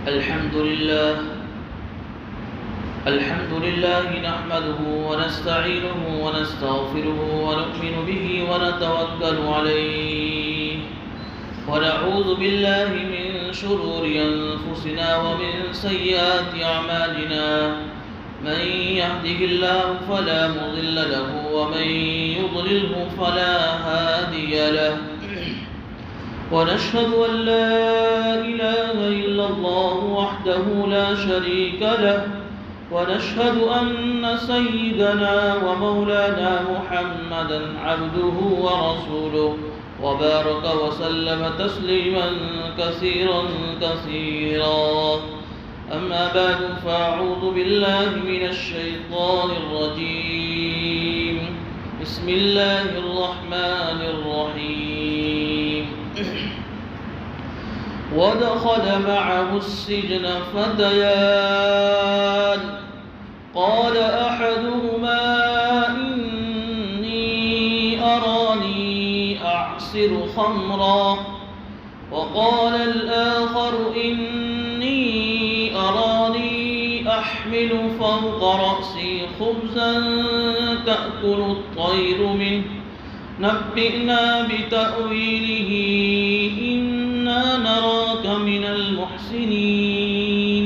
الحمد لله نحمده ونستعينه ونستغفره ونؤمن به ونتوكل عليه ونعوذ بالله من شرور أنفسنا ومن سيئات أعمالنا من يهده الله فلا مضل له ومن يضلله فلا هادي له ونشهد أن لا إله إلا الله وحده لا شريك له ونشهد أن سيدنا ومولانا محمدا عبده ورسوله وبارك وسلم تسليما كثيرا أما بعد فأعوذ بالله من الشيطان الرجيم بسم الله الرحمن الرحيم ودخل معه السجن فتيان قال أحدهما إني أراني أعصر خمرا وقال الآخر إني أراني أحمل فوق رأسي خبزا تأكل الطير منه نبئنا بتأويله إنا نراك من المحسنين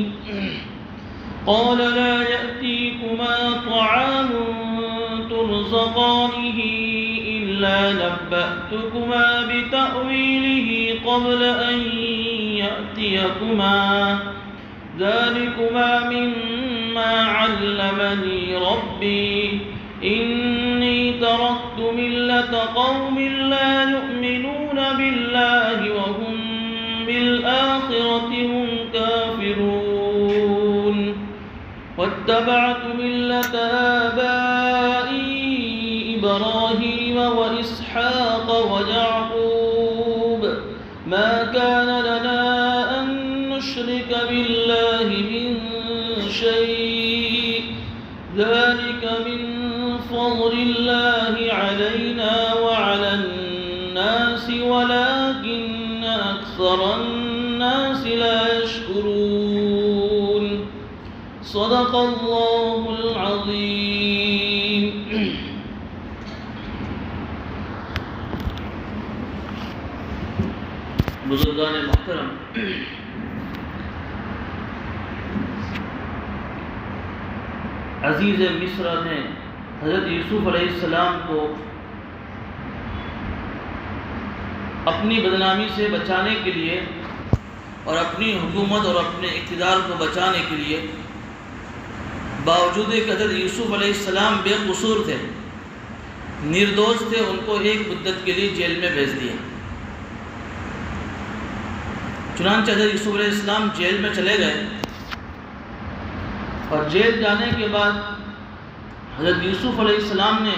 قال لا يأتيكما طعام ترزقانه إلا نبأتكما بتأويله قبل أن يأتيكما ذلكما مما علمني ربي إني تركت ملة قوم لا يؤمنون بالله وهم بالآخرة هم كافرون واتبعت ملة آبائي إبراهيم وإسحاق ويعقوب ما كان لنا أن نشرك بالله من شيء ذلك من فضل الله علينا وعلى الناس ولكن أكثر الناس لا يشكرون صدق الله العظيم. بزرگان محترم، عزیز مصر نے حضرت یوسف علیہ السلام کو اپنی بدنامی سے بچانے کے لیے اور اپنی حکومت اور اپنے اقتدار کو بچانے کے لیے باوجود کہ حضرت یوسف علیہ السلام بے قصور تھے، نردوش تھے، ان کو ایک مدت کے لیے جیل میں بھیج دیا۔ چنانچہ حضرت یوسف علیہ السلام جیل میں چلے گئے اور جیل جانے کے بعد حضرت یوسف علیہ السلام نے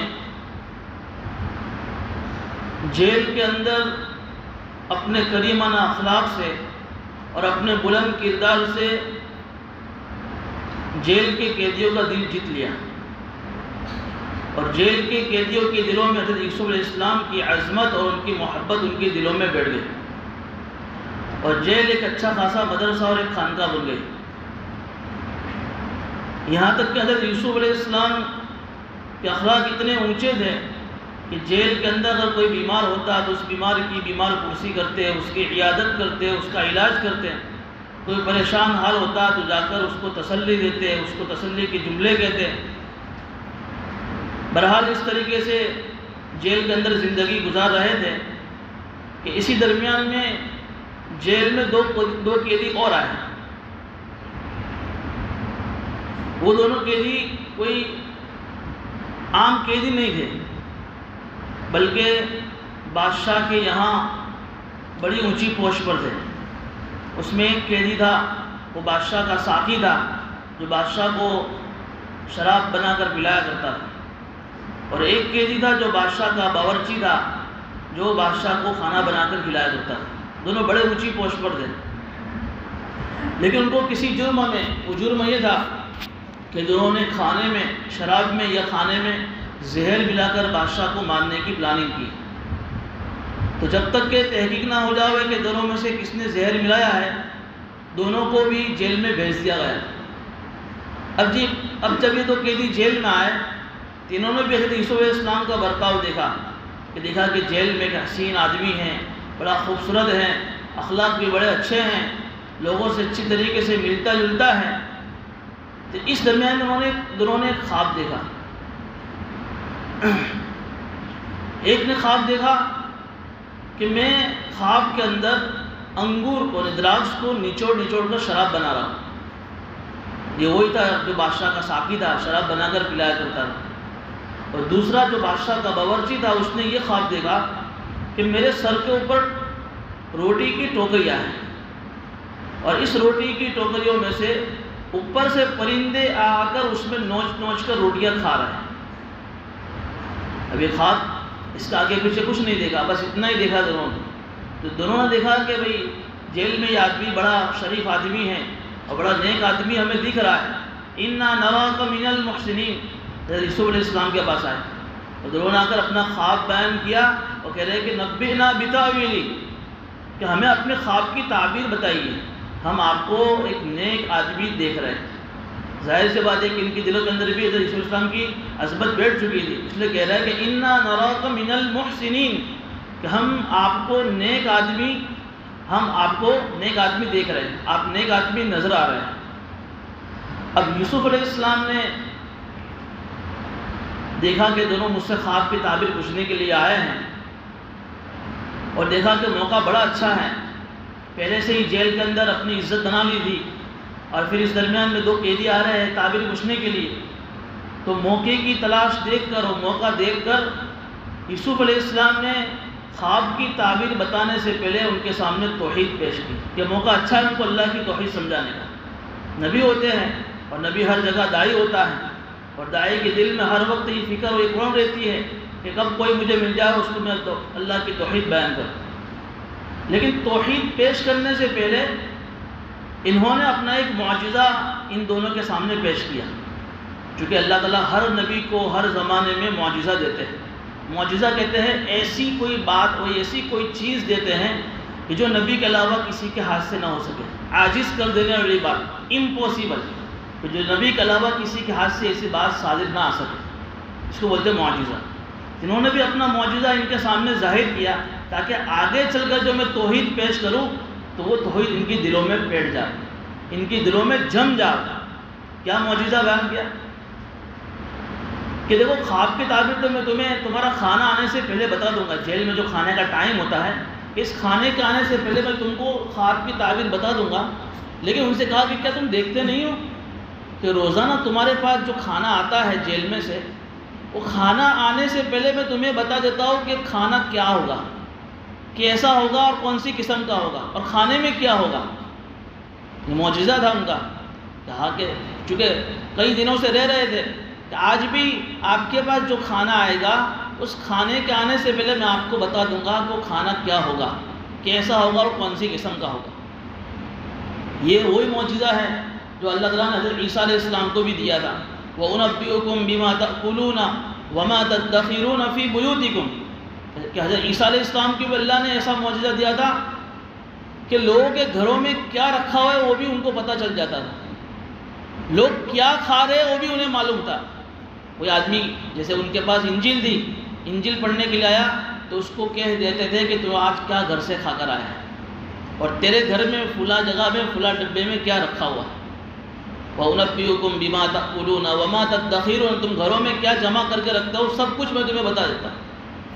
جیل کے اندر اپنے کریمانہ اخلاق سے اور اپنے بلند کردار سے جیل کے قیدیوں کا دل جیت لیا، اور جیل کے قیدیوں کے دلوں میں حضرت یوسف علیہ السلام کی عظمت اور ان کی محبت ان کے دلوں میں بیٹھ گئی، اور جیل ایک اچھا خاصا مدرسہ اور ایک خانقاہ بن گئی۔ یہاں تک کہ حضرت یوسف علیہ السلام کے اخلاق اتنے اونچے تھے کہ جیل کے اندر اگر کوئی بیمار ہوتا تو اس بیمار کی بیمار پرسی کرتے، اس کی عیادت کرتے، اس کا علاج کرتے، کوئی پریشان حال ہوتا تو جا کر اس کو تسلی دیتے، اس کو تسلی کے جملے کہتے۔ بہرحال اس طریقے سے جیل کے اندر زندگی گزار رہے تھے کہ اسی درمیان میں جیل میں دو قیدی اور آئے۔ وہ دونوں قیدی کوئی عام قیدی نہیں تھے، بلکہ بادشاہ کے یہاں بڑی اونچی پوسٹ پر تھے۔ اس میں ایک قیدی تھا، وہ بادشاہ کا ساقی تھا، جو بادشاہ کو شراب بنا کر پلایا کرتا تھا، اور ایک قیدی تھا جو بادشاہ کا باورچی تھا، جو بادشاہ کو کھانا بنا کر کھلایا کرتا تھا۔ دونوں بڑے اونچی پوسٹ پر تھے، لیکن ان کو کسی جرم میں، وہ جرم یہ تھا کہ جنہوں نے کھانے میں، شراب میں یا کھانے میں زہر ملا کر بادشاہ کو مارنے کی پلاننگ کی۔ تو جب تک کہ تحقیق نہ ہو جاوے کہ دونوں میں سے کس نے زہر ملایا ہے، دونوں کو بھی جیل میں بھیج دیا گیا۔ اب جب یہ دو قیدی جیل میں آئے تو انہوں نے بھی حضرت یوسف علیہ السلام کا برتاؤ دیکھا کہ جیل میں ایک حسین آدمی ہیں، بڑا خوبصورت ہیں، اخلاق بھی بڑے اچھے ہیں، لوگوں سے اچھی طریقے سے ملتا جلتا ہے۔ تو اس درمیان دونوں نے ایک خواب دیکھا۔ ایک نے خواب دیکھا کہ میں خواب کے اندر انگور کو، دراز کو نچوڑ کر شراب بنا رہا ہوں۔ یہ وہی تھا جو بادشاہ کا ساقی تھا، شراب بنا کر پلایا کرتا تھا۔ اور دوسرا جو بادشاہ کا باورچی تھا، اس نے یہ خواب دیکھا کہ میرے سر کے اوپر روٹی کی ٹوکریاں ہیں، اور اس روٹی کی ٹوکریوں میں سے اوپر سے پرندے آ کر اس میں نوچ کر روٹیاں کھا رہے ہیں۔ اب یہ خواب، اس کا آگے پیچھے کچھ نہیں دیکھا، بس اتنا ہی دیکھا دونوں نے۔ تو دونوں نے دیکھا کہ بھئی جیل میں یہ آدمی بڑا شریف آدمی ہے اور بڑا نیک آدمی ہمیں دکھ رہا ہے۔ اِنَّا نَرَاكَ مِنَ الْمُحْسِنِينَ، حضرت یوسف علیہ السلام کے پاس آئے اور دونوں نے آ کر اپنا خواب بیان کیا اور کہہ رہے کہ نبئنا بتاویلہ، کہ ہمیں اپنے خواب کی تعبیر بتائیے، ہم آپ کو ایک نیک آدمی دیکھ رہے ہیں۔ ظاہر سی بات ہے کہ ان کے دلوں کے اندر بھی حضرت یوسف علیہ السلام کی عظمت بیٹھ چکی تھی، اس لیے کہہ رہا ہے کہ اِنَّا نَرَاكَ مِنَ الْمُحْسِنِينَ، کہ ہم آپ کو نیک آدمی دیکھ رہے ہیں، آپ نیک آدمی نظر آ رہے ہیں۔ اب یوسف علیہ السلام نے دیکھا کہ دونوں مجھ سے خواب کی تعبیر پوچھنے کے لیے آئے ہیں، اور دیکھا کہ موقع بڑا اچھا ہے، پہلے سے ہی جیل کے اندر اپنی عزت بنا لی تھی، اور پھر اس درمیان میں دو قیدی آ رہے ہیں تعبیر پوچھنے کے لیے۔ تو موقع کی تلاش دیکھ کر اور موقع دیکھ کر یوسف علیہ السلام نے خواب کی تعبیر بتانے سے پہلے ان کے سامنے توحید پیش کی، کہ موقع اچھا ہے ان کو اللہ کی توحید سمجھانے کا۔ نبی ہوتے ہیں اور نبی ہر جگہ داعی ہوتا ہے، اور داعی کے دل میں ہر وقت یہ فکر اور اقرام رہتی ہے کہ کب کوئی مجھے مل جائے اس کو میں اللہ کی توحید بیان کروں۔ لیکن توحید پیش کرنے سے پہلے انہوں نے اپنا ایک معجزہ ان دونوں کے سامنے پیش کیا، چونکہ اللہ تعالیٰ ہر نبی کو ہر زمانے میں معجزہ دیتے ہیں۔ معجزہ کہتے ہیں ایسی کوئی بات اور ایسی کوئی چیز دیتے ہیں کہ جو نبی کے علاوہ کسی کے ہاتھ سے نہ ہو سکے، عاجز کر دینے والی بات، امپوسیبل، کہ جو نبی کے علاوہ کسی کے ہاتھ سے ایسی بات صادر نہ آ سکے، اس کو بولتے ہیں معجزہ۔ انہوں نے بھی اپنا معجزہ ان کے سامنے ظاہر کیا تاکہ آگے چل کر جو میں توحید پیش کروں تو وہ توحید ان کی دلوں میں بیٹھ جائے، ان کی دلوں میں جم جائے۔ کیا معجزہ بیان کیا کہ دیکھو خواب کی تعبیر تو میں تمہیں تمہارا کھانا آنے سے پہلے بتا دوں گا، جیل میں جو کھانے کا ٹائم ہوتا ہے، اس کھانے کے آنے سے پہلے میں تم کو خواب کی تعبیر بتا دوں گا۔ لیکن ان سے کہا کہ کیا تم دیکھتے نہیں ہو کہ روزانہ تمہارے پاس جو کھانا آتا ہے جیل میں سے، وہ کھانا آنے سے پہلے میں تمہیں بتا دیتا ہوں کہ کھانا کیا ہوگا، کیسا ہوگا اور کون سی قسم کا ہوگا اور کھانے میں کیا ہوگا۔ یہ معجزہ تھا ان کا، کہا کہ چونکہ کئی دنوں سے رہ رہے تھے کہ آج بھی آپ کے پاس جو کھانا آئے گا اس کھانے کے آنے سے پہلے میں آپ کو بتا دوں گا کہ وہ کھانا کیا ہوگا، کیسا ہوگا اور کون سی قسم کا ہوگا۔ یہ وہی معجزہ ہے جو اللہ تعالیٰ نے حضرت عیسیٰ علیہ السلام کو بھی دیا تھا، وَأُنَبِّئُكُم بِمَا تَأْكُلُونَ وَمَا تَدَّخِرُونَ فِي بُيُوتِكُمْ، کہ حضرت عیسیٰ علیہ السلام کو بھی اللہ نے ایسا معجزہ دیا تھا کہ لوگوں کے گھروں میں کیا رکھا ہوا ہے وہ بھی ان کو پتہ چل جاتا تھا، لوگ کیا کھا رہے ہیں وہ بھی انہیں معلوم تھا۔ کوئی آدمی جیسے ان کے پاس انجیل تھی، انجیل پڑھنے کے لیے آیا تو اس کو کہہ دیتے تھے کہ تو آج کیا گھر سے کھا کر آیا ہے اور تیرے گھر میں فلاں جگہ میں فلاں ڈبے میں کیا رکھا ہوا ہے۔ وَأُنَبِّئُكُم بِمَا تَأْكُلُونَ وَمَا تَدَّخِرُونَ، تم گھروں میں کیا جمع کر کے رکھتے ہو سب کچھ میں تمہیں بتا دیتا ہوں۔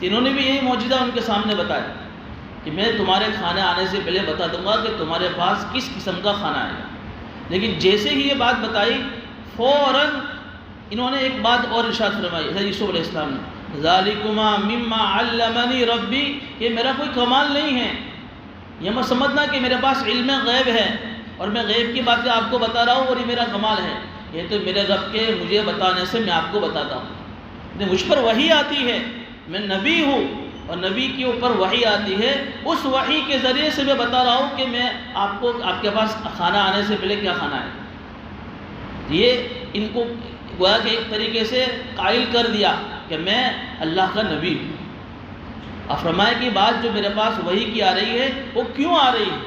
انہوں نے بھی یہی معجزہ ان کے سامنے بتایا کہ میں تمہارے کھانے آنے سے پہلے بتا دوں گا کہ تمہارے پاس کس قسم کا کھانا آئے گا۔ لیکن جیسے ہی یہ بات بتائی فوراً انہوں نے ایک بات اور ارشاد فرمائی حضرت یوسف علیہ السلام نے، ذَلِكُمَا مِمَّا عَلَّمَنِي رَبِّي، کہ میرا کوئی کمال نہیں ہے، یہ مت سمجھنا کہ میرے پاس علم غیب ہے اور میں غیب کی باتیں آپ کو بتا رہا ہوں اور یہ میرا کمال ہے، یہ تو میرے رب کے مجھے بتانے سے میں آپ کو بتاتا ہوں۔ مجھ پر وحی آتی ہے، میں نبی ہوں اور نبی کے اوپر وحی آتی ہے، اس وحی کے ذریعے سے میں بتا رہا ہوں کہ میں آپ کو آپ کے پاس کھانا آنے سے پہلے کیا کھانا ہے۔ یہ ان کو گویا کہ ایک طریقے سے قائل کر دیا کہ میں اللہ کا نبی ہوں۔ اب فرمایا کہ بات جو میرے پاس وحی کی آ رہی ہے وہ کیوں آ رہی ہے،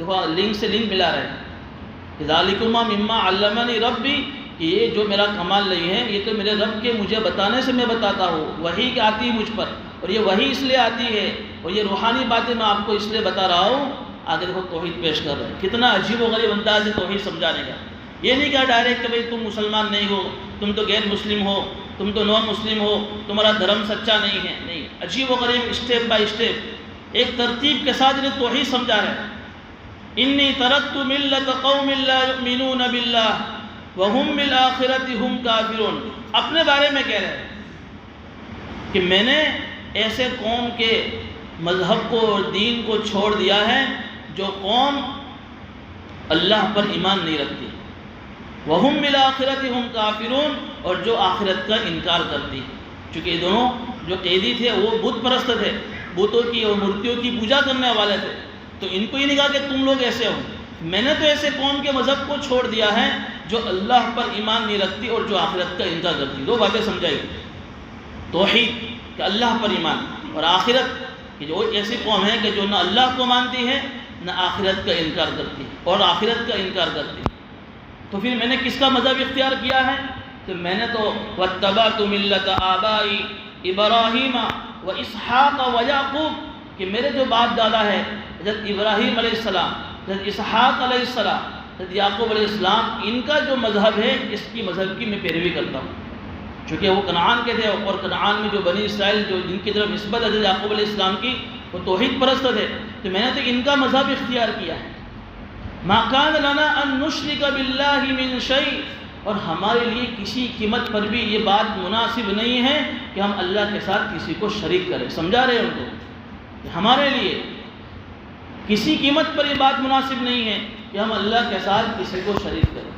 دیکھو لنک سے لنک ملا رہے ہیں، ذالکما مما علمنی ربی، کہ یہ جو میرا کمال نہیں ہے یہ تو میرے رب کے مجھے بتانے سے میں بتاتا ہوں، وحی کہ آتی ہے مجھ پر، اور یہ وحی اس لیے آتی ہے اور یہ روحانی باتیں میں آپ کو اس لیے بتا رہا ہوں۔ آگے دیکھو توحید پیش کر رہے ہیں، کتنا عجیب و غریب انداز ہے توحید سمجھانے کا۔ یہ نہیں کہا ڈائریکٹ کہ بھئی تم مسلمان نہیں ہو، تم تو غیر مسلم ہو، تم تو نون مسلم ہو، تمہارا دھرم سچا نہیں ہے، نہیں، عجیب و غریب اسٹیپ بائی اسٹیپ ایک ترتیب کے ساتھ انہیں توحید سمجھا رہے ہیں۔ انی ترکت ملت قوم لا یؤمنون باللہ وہم بالآخرۃ ہم کافرون، اپنے بارے میں کہہ رہے ہیں کہ میں نے ایسے قوم کے مذہب کو اور دین کو چھوڑ دیا ہے جو قوم اللہ پر ایمان نہیں رکھتی، وہم بالآخرۃ ہم کافرون، اور جو آخرت کا انکار کرتی ہے۔ چونکہ یہ دونوں جو قیدی تھے وہ بت پرست تھے، بتوں کی اور مورتیوں کی پوجا کرنے والے تھے، تو ان کو یہ نہیں کہا کہ تم لوگ ایسے ہو، میں نے تو ایسے قوم کے مذہب کو چھوڑ دیا ہے جو اللہ پر ایمان نہیں رکھتی اور جو آخرت کا انکار کرتی۔ دو باتیں سمجھائی، توحید کہ اللہ پر ایمان، اور آخرت کہ جو ایسی قوم ہے کہ جو نہ اللہ کو مانتی ہے نہ آخرت کا انکار کرتی اور آخرت کا انکار کرتی۔ تو پھر میں نے کس کا مذہب اختیار کیا ہے؟ کہ میں نے تو واتبعت ملت آبائی ابراہیم و اسحاق و یعقوب، کہ میرے جو باپ دادا ہے حضرت ابراہیم علیہ السلام، حضرت اسحاق علیہ السلام، حضرت یعقوب علیہ السلام، ان کا جو مذہب ہے اس کی مذہب کی میں پیروی کرتا ہوں۔ چونکہ وہ کنعان کے تھے اور کنعان میں جو بنی اسرائیل جو جن کی طرف نسبت حضرت یعقوب علیہ السلام کی وہ توحید پرست تھے، تو میں نے تو ان کا مذہب اختیار کیا ہے۔ ما کان لنا ان نشرک باللہ من شیء، اور ہمارے لیے کسی قیمت پر بھی یہ بات مناسب نہیں ہے کہ ہم اللہ کے ساتھ کسی کو شریک کریں۔ سمجھا رہے ہیں ان کو کہ ہمارے لیے کسی قیمت پر یہ بات مناسب نہیں ہے کہ ہم اللہ کے ساتھ کسی کو شریک کریں۔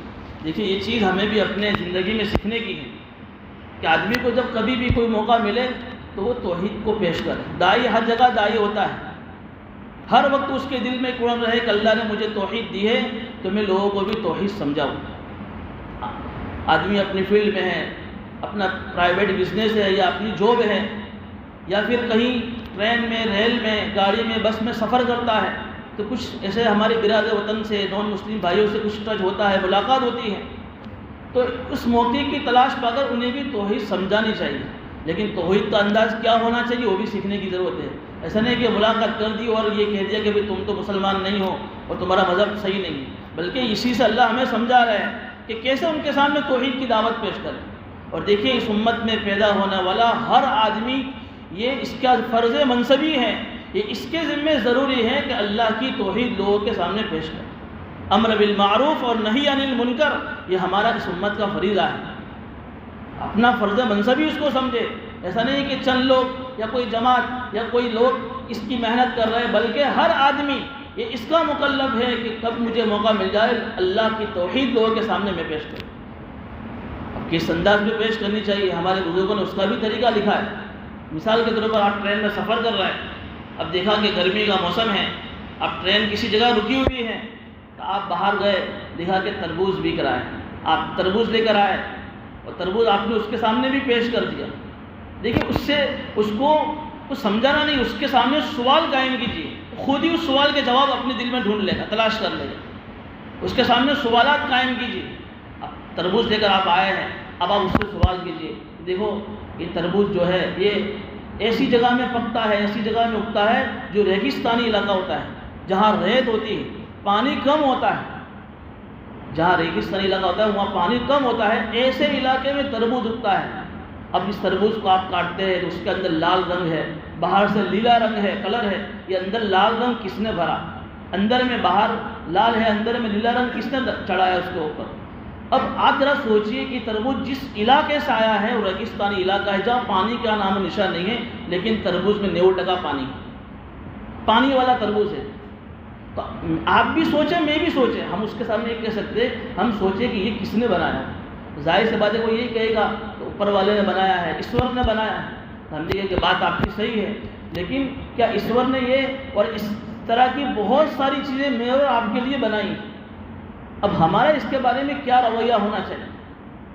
دیکھیے یہ چیز ہمیں بھی اپنے زندگی میں سیکھنے کی ہے کہ آدمی کو جب کبھی بھی کوئی موقع ملے تو وہ توحید کو پیش کرے۔ داعی ہر جگہ داعی ہوتا ہے، ہر وقت اس کے دل میں قرآن رہے کہ اللہ نے مجھے توحید دی ہے تو میں لوگوں کو بھی توحید سمجھاؤں۔ آدمی اپنی فیلڈ میں ہے، اپنا پرائیویٹ بزنس ہے یا اپنی جاب ہے، یا پھر کہیں ٹرین میں، ریل میں، گاڑی میں، بس میں سفر کرتا ہے، تو کچھ ایسے ہمارے برادر وطن سے، نان مسلم بھائیوں سے کچھ ٹچ ہوتا ہے، ملاقات ہوتی ہے، تو اس موقع کی تلاش پا کر انہیں بھی توحید سمجھانی چاہیے۔ لیکن توحید کا انداز کیا ہونا چاہیے وہ بھی سیکھنے کی ضرورت ہے۔ ایسا نہیں کہ ملاقات کر دی اور یہ کہہ دیا کہ تم تو مسلمان نہیں ہو اور تمہارا مذہب صحیح نہیں ہے، بلکہ اسی سے اللہ ہمیں سمجھا رہا ہے کہ کیسے ان کے سامنے توحید کی دعوت پیش کریں۔ اور دیکھیے اس امت میں پیدا ہونے والا ہر آدمی یہ اس کا فرض منصبی ہے، یہ اس کے ذمہ ضروری ہے کہ اللہ کی توحید لوگوں کے سامنے پیش کرے۔ امر بالمعروف اور نہی عن المنکر یہ ہمارا اس امت کا فریضہ ہے، اپنا فرض منصبی اس کو سمجھے۔ ایسا نہیں کہ چند لوگ یا کوئی جماعت یا کوئی لوگ اس کی محنت کر رہے ہیں، بلکہ ہر آدمی یہ اس کا مکلف ہے کہ کب مجھے موقع مل جائے اللہ کی توحید لوگوں کے سامنے میں پیش کروں۔ اب کس انداز میں پیش کرنی چاہیے، ہمارے بزرگوں نے اس کا بھی طریقہ لکھا ہے۔ مثال کے طور پر آپ ٹرین میں سفر کر رہے ہیں، اب دیکھا کہ گرمی کا موسم ہے، اب ٹرین کسی جگہ رکی ہوئی ہے، تو آپ باہر گئے، دیکھا کہ تربوز بک رہا ہے، آپ تربوز لے کر آئے اور تربوز آپ نے اس کے سامنے بھی پیش کر دیا۔ دیکھیے اس سے اس کو کچھ سمجھانا نہیں، اس کے سامنے سوال قائم کیجیے، خود ہی اس سوال کے جواب اپنے دل میں ڈھونڈ لے گا، تلاش کر لے گا۔ اس کے سامنے سوالات قائم کیجیے۔ اب تربوز لے کر آپ آئے ہیں، اب آپ اس سے سوال کیجیے، دیکھو یہ تربوز جو ہے یہ ایسی جگہ میں پکتا ہے، ایسی جگہ میں اگتا ہے جو ریگستانی علاقہ ہوتا ہے، جہاں ریت ہوتی ہے، پانی کم ہوتا ہے، جہاں ریگستانی علاقہ ہوتا ہے وہاں پانی کم ہوتا ہے، ایسے علاقے میں تربوز اگتا ہے۔ اب اس تربوز کو آپ کاٹتے ہیں تو اس کے اندر لال رنگ ہے، باہر سے لیلا رنگ ہے، کلر ہے، یہ اندر لال رنگ کس نے بھرا؟ اندر میں باہر لال ہے، اندر میں لیلا رنگ کس نے چڑھایا اس کے اوپر؟ اب آپ ذرا سوچئے کہ تربوز جس علاقے سے آیا ہے وہ ریگستانی علاقہ ہے جہاں پانی کا نام و نشان نہیں ہے، لیکن تربوز میں 90% پانی والا تربوز ہے۔ تو آپ بھی سوچیں، میں بھی سوچیں، ہم اس کے سامنے یہ کہہ سکتے، ہم سوچیں کہ یہ کس نے بنایا؟ ظاہر سی بات ہے کوئی یہی کہے گا تو اوپر والے نے بنایا ہے، ایشور نے بنایا ہے۔ ہم دیکھیں کہ بات آپ کی صحیح ہے، لیکن کیا ایشور نے یہ اور اس طرح کی بہت ساری چیزیں میں اور آپ کے لیے بنائی ہیں؟ اب ہمارا اس کے بارے میں کیا رویہ ہونا چاہیے؟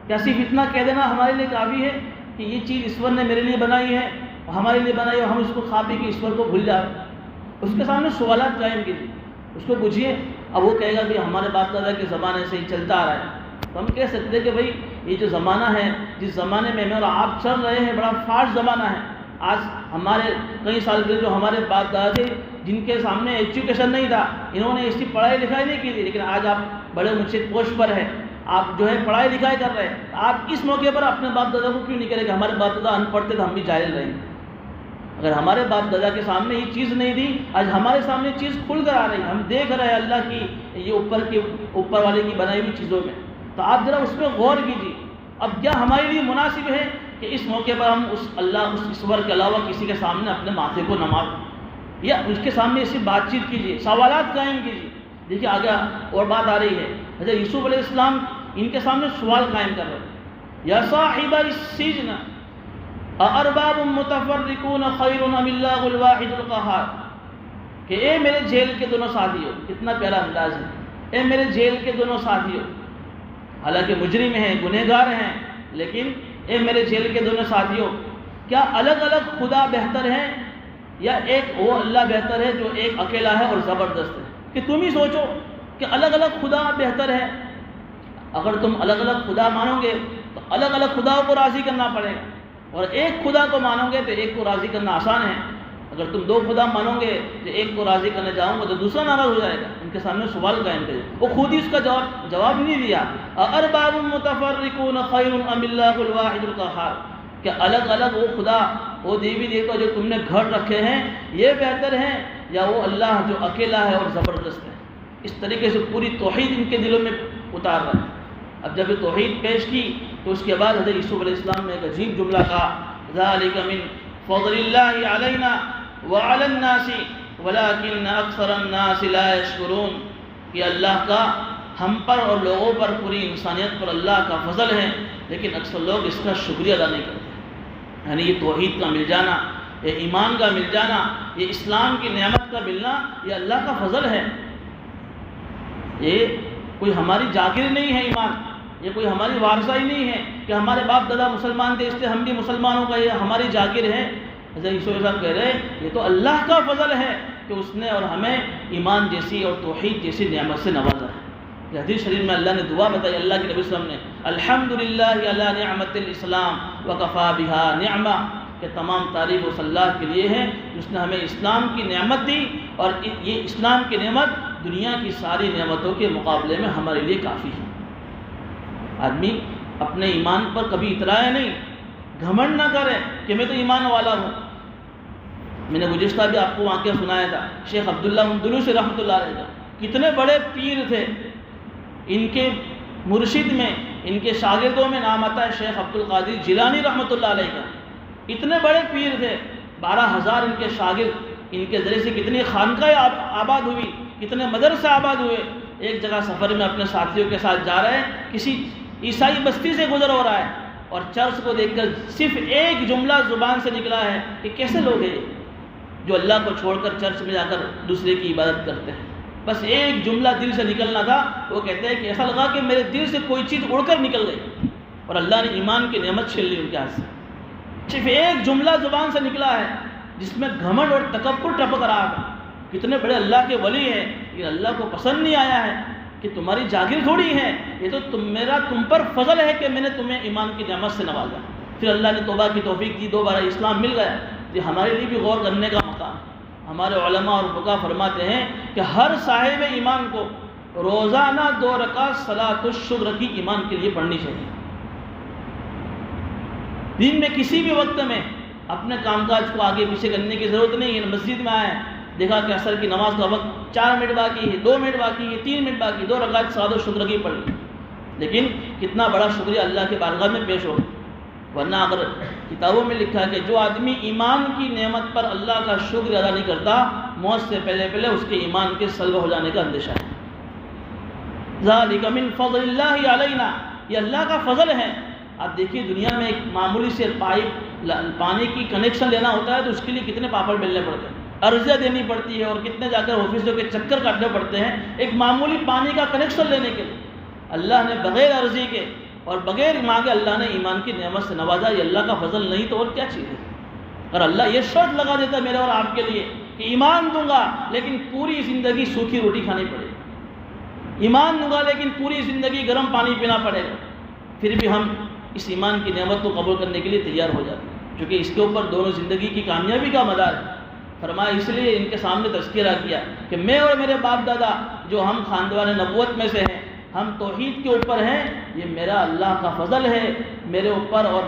کیا صرف اتنا کہہ دینا ہمارے لیے کافی ہے کہ یہ چیز ایشور نے میرے لیے بنائی ہے، ہمارے لیے بنائی ہے، ہم اس کو کھا پی کے ایشور کو بھول جائیں؟ اس کے سامنے سوالات قائم کیجیے۔ اس کو پوچھیے، اب وہ کہے گا کہ ہمارے باپ دادا کے زمانے سے ہی چلتا آ رہا ہے. تو ہم کہہ سکتے ہیں کہ بھائی یہ جو زمانہ ہے، جس زمانے میں اور آپ چل رہے ہیں، بڑا فاسٹ زمانہ ہے. آج ہمارے کئی سال پہلے جو ہمارے باپ دادا تھے جن کے سامنے ایجوکیشن نہیں تھا، انہوں نے ایسی پڑھائی لکھائی نہیں کی تھی، لیکن آج آپ بڑے اونچے پوسٹ پر ہیں، آپ جو ہے پڑھائی لکھائی کر رہے ہیں. آپ اس موقع پر اپنے باپ دادا کو کیوں نہیں کریں کہ ہمارے باپ دادا ان پڑھ تھے تو ہم بھی جاہل رہیں؟ اگر ہمارے باپ دادا کے سامنے یہ چیز نہیں تھی، آج ہمارے سامنے چیز کھل کر آ رہی ہے، ہم دیکھ رہے ہیں اللہ کی یہ اوپر والے کی بنائی ہوئی چیزوں میں. تو آپ ذرا اس پہ غور کیجیے. اب کیا ہمارے لیے مناسب ہے کہ اس موقع پر ہم اس ایشور کے علاوہ کسی کے سامنے اپنے ماتھے کو نماز یا اس کے سامنے ایسی بات چیت کیجیے، سوالات قائم کیجیے. دیکھیے آگے اور بات آ رہی ہے. حضرت یوسف علیہ السلام ان کے سامنے سوال قائم کر رہے ہیں، یا صاحب السجن ارباب متفرقون خیر ام اللہ الواحد القہار، کہ اے میرے جیل کے دونوں ساتھیوں. کتنا پیارا انداز ہے، اے میرے جیل کے دونوں ساتھیوں. حالانکہ مجرم ہیں، گنہگار ہیں، لیکن اے میرے جیل کے دونوں ساتھیوں، کیا الگ الگ خدا بہتر ہے یا ایک وہ اللہ بہتر ہے جو ایک اکیلا ہے اور زبردست ہے؟ کہ تم ہی سوچو کہ الگ الگ خدا بہتر ہے. اگر تم الگ الگ خدا مانو گے تو الگ الگ خداؤں کو راضی کرنا پڑے گا، اور ایک خدا کو مانو گے تو ایک کو راضی کرنا آسان ہے. اگر تم دو خدا مانو گے تو ایک کو راضی کرنے جاؤں گے تو دوسرا ناراض ہو جائے گا. ان کے سامنے سوال قائم کرے، وہ خود ہی اس کا جواب نہیں دیا. ارباب متفرقون خیر ام اللہ الواحد القہار، کہ الگ الگ وہ خدا، وہ دیوی دیوتا جو تم نے گھر رکھے ہیں، یہ بہتر ہیں یا وہ اللہ جو اکیلا ہے اور زبردست ہے؟ اس طریقے سے پوری توحید ان کے دلوں میں اتار رہا ہے. اب جب یہ توحید پیش کی تو اس کے بعد حضرت یوسف علیہ السلام نے ایک عجیب جملہ کہا، ذالک من فضل اللہ علینا وعلی الناس ولکن اکثر الناس لا یشکرون، کہ اللہ کا ہم پر اور لوگوں پر، پوری انسانیت پر اللہ کا فضل ہے، لیکن اکثر لوگ اس کا شکریہ ادا نہیں کرتے. یعنی یہ توحید کا مل جانا، یہ ایمان کا مل جانا، یہ اسلام کی نعمت کا ملنا، یہ اللہ کا فضل ہے. یہ کوئی ہماری جاگیر نہیں ہے ایمان، یہ کوئی ہماری وارثہ ہی نہیں ہے کہ ہمارے باپ دادا مسلمان تھے اس لیے ہم بھی مسلمانوں کا یہ ہماری جاگیر ہے. حضرت یوسف صاحب کہہ رہے ہیں یہ تو اللہ کا فضل ہے کہ اس نے اور ہمیں ایمان جیسی اور توحید جیسی نعمت سے نوازا ہے. یہ حدیث شریف میں اللہ نے دعا بتائی، اللہ کے نبی صلی اللہ علیہ وسلم نے، الحمدللہ علی نعمت الاسلام وکفا بہا نعمہ، کہ تمام تعریف اس اللہ کے لیے ہے جس نے ہمیں اسلام کی نعمت دی، اور یہ اسلام کی نعمت دنیا کی ساری نعمتوں کے مقابلے میں ہمارے لیے کافی ہے. آدمی اپنے ایمان پر کبھی اترائے نہیں، گھمنڈ نہ کرے کہ میں تو ایمان والا ہوں. میں نے گزشتہ بھی آپ کو واقعہ سنایا تھا، شیخ عبداللہ اندلوسی رحمۃ اللہ علیہ کا، کتنے بڑے پیر تھے. ان کے مرشد میں، ان کے شاگردوں میں نام آتا ہے شیخ عبد القادر جیلانی رحمۃ اللہ علیہ کا. اتنے بڑے پیر تھے، 12,000 ان کے شاگرد، ان کے ذریعے سے کتنی خانقاہیں آباد ہوئی، کتنے مدرسے آباد ہوئے. ایک جگہ سفر میں اپنے ساتھیوں کے ساتھ جا رہے ہیں، کسی عیسائی بستی سے گزر ہو رہا ہے، اور چرچ کو دیکھ کر صرف ایک جملہ زبان سے نکلا ہے کہ کیسے لوگ ہیں جو اللہ کو چھوڑ کر چرچ میں جا کر دوسرے کی عبادت کرتے ہیں. بس ایک جملہ دل سے نکلنا تھا. وہ کہتے ہیں کہ ایسا لگا کہ میرے دل سے کوئی چیز اڑ کر نکل گئی اور اللہ نے ایمان کی نعمت چھین لی ان کے ہاتھ سے. صرف ایک جملہ زبان سے نکلا ہے جس میں گھمنڈ اور تکبر ٹپک رہا تھا. کتنے بڑے اللہ کے ولی ہیں، یہ اللہ کو پسند نہیں آیا ہے کہ تمہاری جاگیر تھوڑی ہے، یہ تو تم پر فضل ہے کہ میں نے تمہیں ایمان کی نعمت سے نوازا. پھر اللہ نے توبہ کی توفیق دی، دوبارہ اسلام مل گیا. یہ ہمارے لیے بھی غور کرنے کا مقام. ہمارے علماء اور فقہا فرماتے ہیں کہ ہر صاحب ایمان کو روزانہ 2 رکعت صلاۃ الشکر کی ایمان کے لیے پڑھنی چاہیے. دن میں کسی بھی وقت میں اپنے کام کاج کو آگے پیچھے کرنے کی ضرورت نہیں ہے. مسجد میں آئے، دیکھا کہ عصر کی نماز کا وقت 4 منٹ باقی ہے، 2 منٹ باقی ہے، 3 منٹ باقی، 2 رکعت صلاۃ الشکر کی پڑھ لی. لیکن کتنا بڑا شکریہ اللہ کے بارگاہ میں پیش ہو. ورنہ اگر کتابوں میں لکھا ہے کہ جو آدمی ایمان کی نعمت پر اللہ کا شکر ادا نہیں کرتا، موت سے پہلے اس کے ایمان کے سلب ہو جانے کا اندیشہ ہے. ذالک من فضل اللہ علینا، یہ اللہ کا فضل ہے. آپ دیکھیے دنیا میں ایک معمولی سے پانی کی کنیکشن لینا ہوتا ہے تو اس کے لیے کتنے پاپڑ بیلنے پڑتے ہیں، عرضیاں دینی پڑتی ہے، اور کتنے جا کر آفسوں کے چکر کاٹنے پڑتے ہیں ایک معمولی پانی کا کنیکشن لینے کے لیے. اللہ نے بغیر عرضی کے اور بغیر مانگے اللہ نے ایمان کی نعمت سے نوازا. یہ اللہ کا فضل نہیں تو اور کیا چیز ہے؟ اگر اللہ یہ شرط لگا دیتا میرے اور آپ کے لیے کہ ایمان دوں گا لیکن پوری زندگی سوکھی روٹی کھانی پڑے گی، ایمان دوں گا لیکن پوری زندگی گرم پانی پینا پڑے گا، پھر بھی ہم اس ایمان کی نعمت کو قبول کرنے کے لیے تیار ہو جاتے ہیں، کیونکہ اس کے اوپر دونوں زندگی کی کامیابی کا مدار ہے۔ فرمایا اس لیے ان کے سامنے تذکرہ کیا کہ میں اور میرے باپ دادا جو ہم خاندان نبوت میں سے ہیں، ہم توحید کے اوپر ہیں، یہ میرا اللہ کا فضل ہے میرے اوپر اور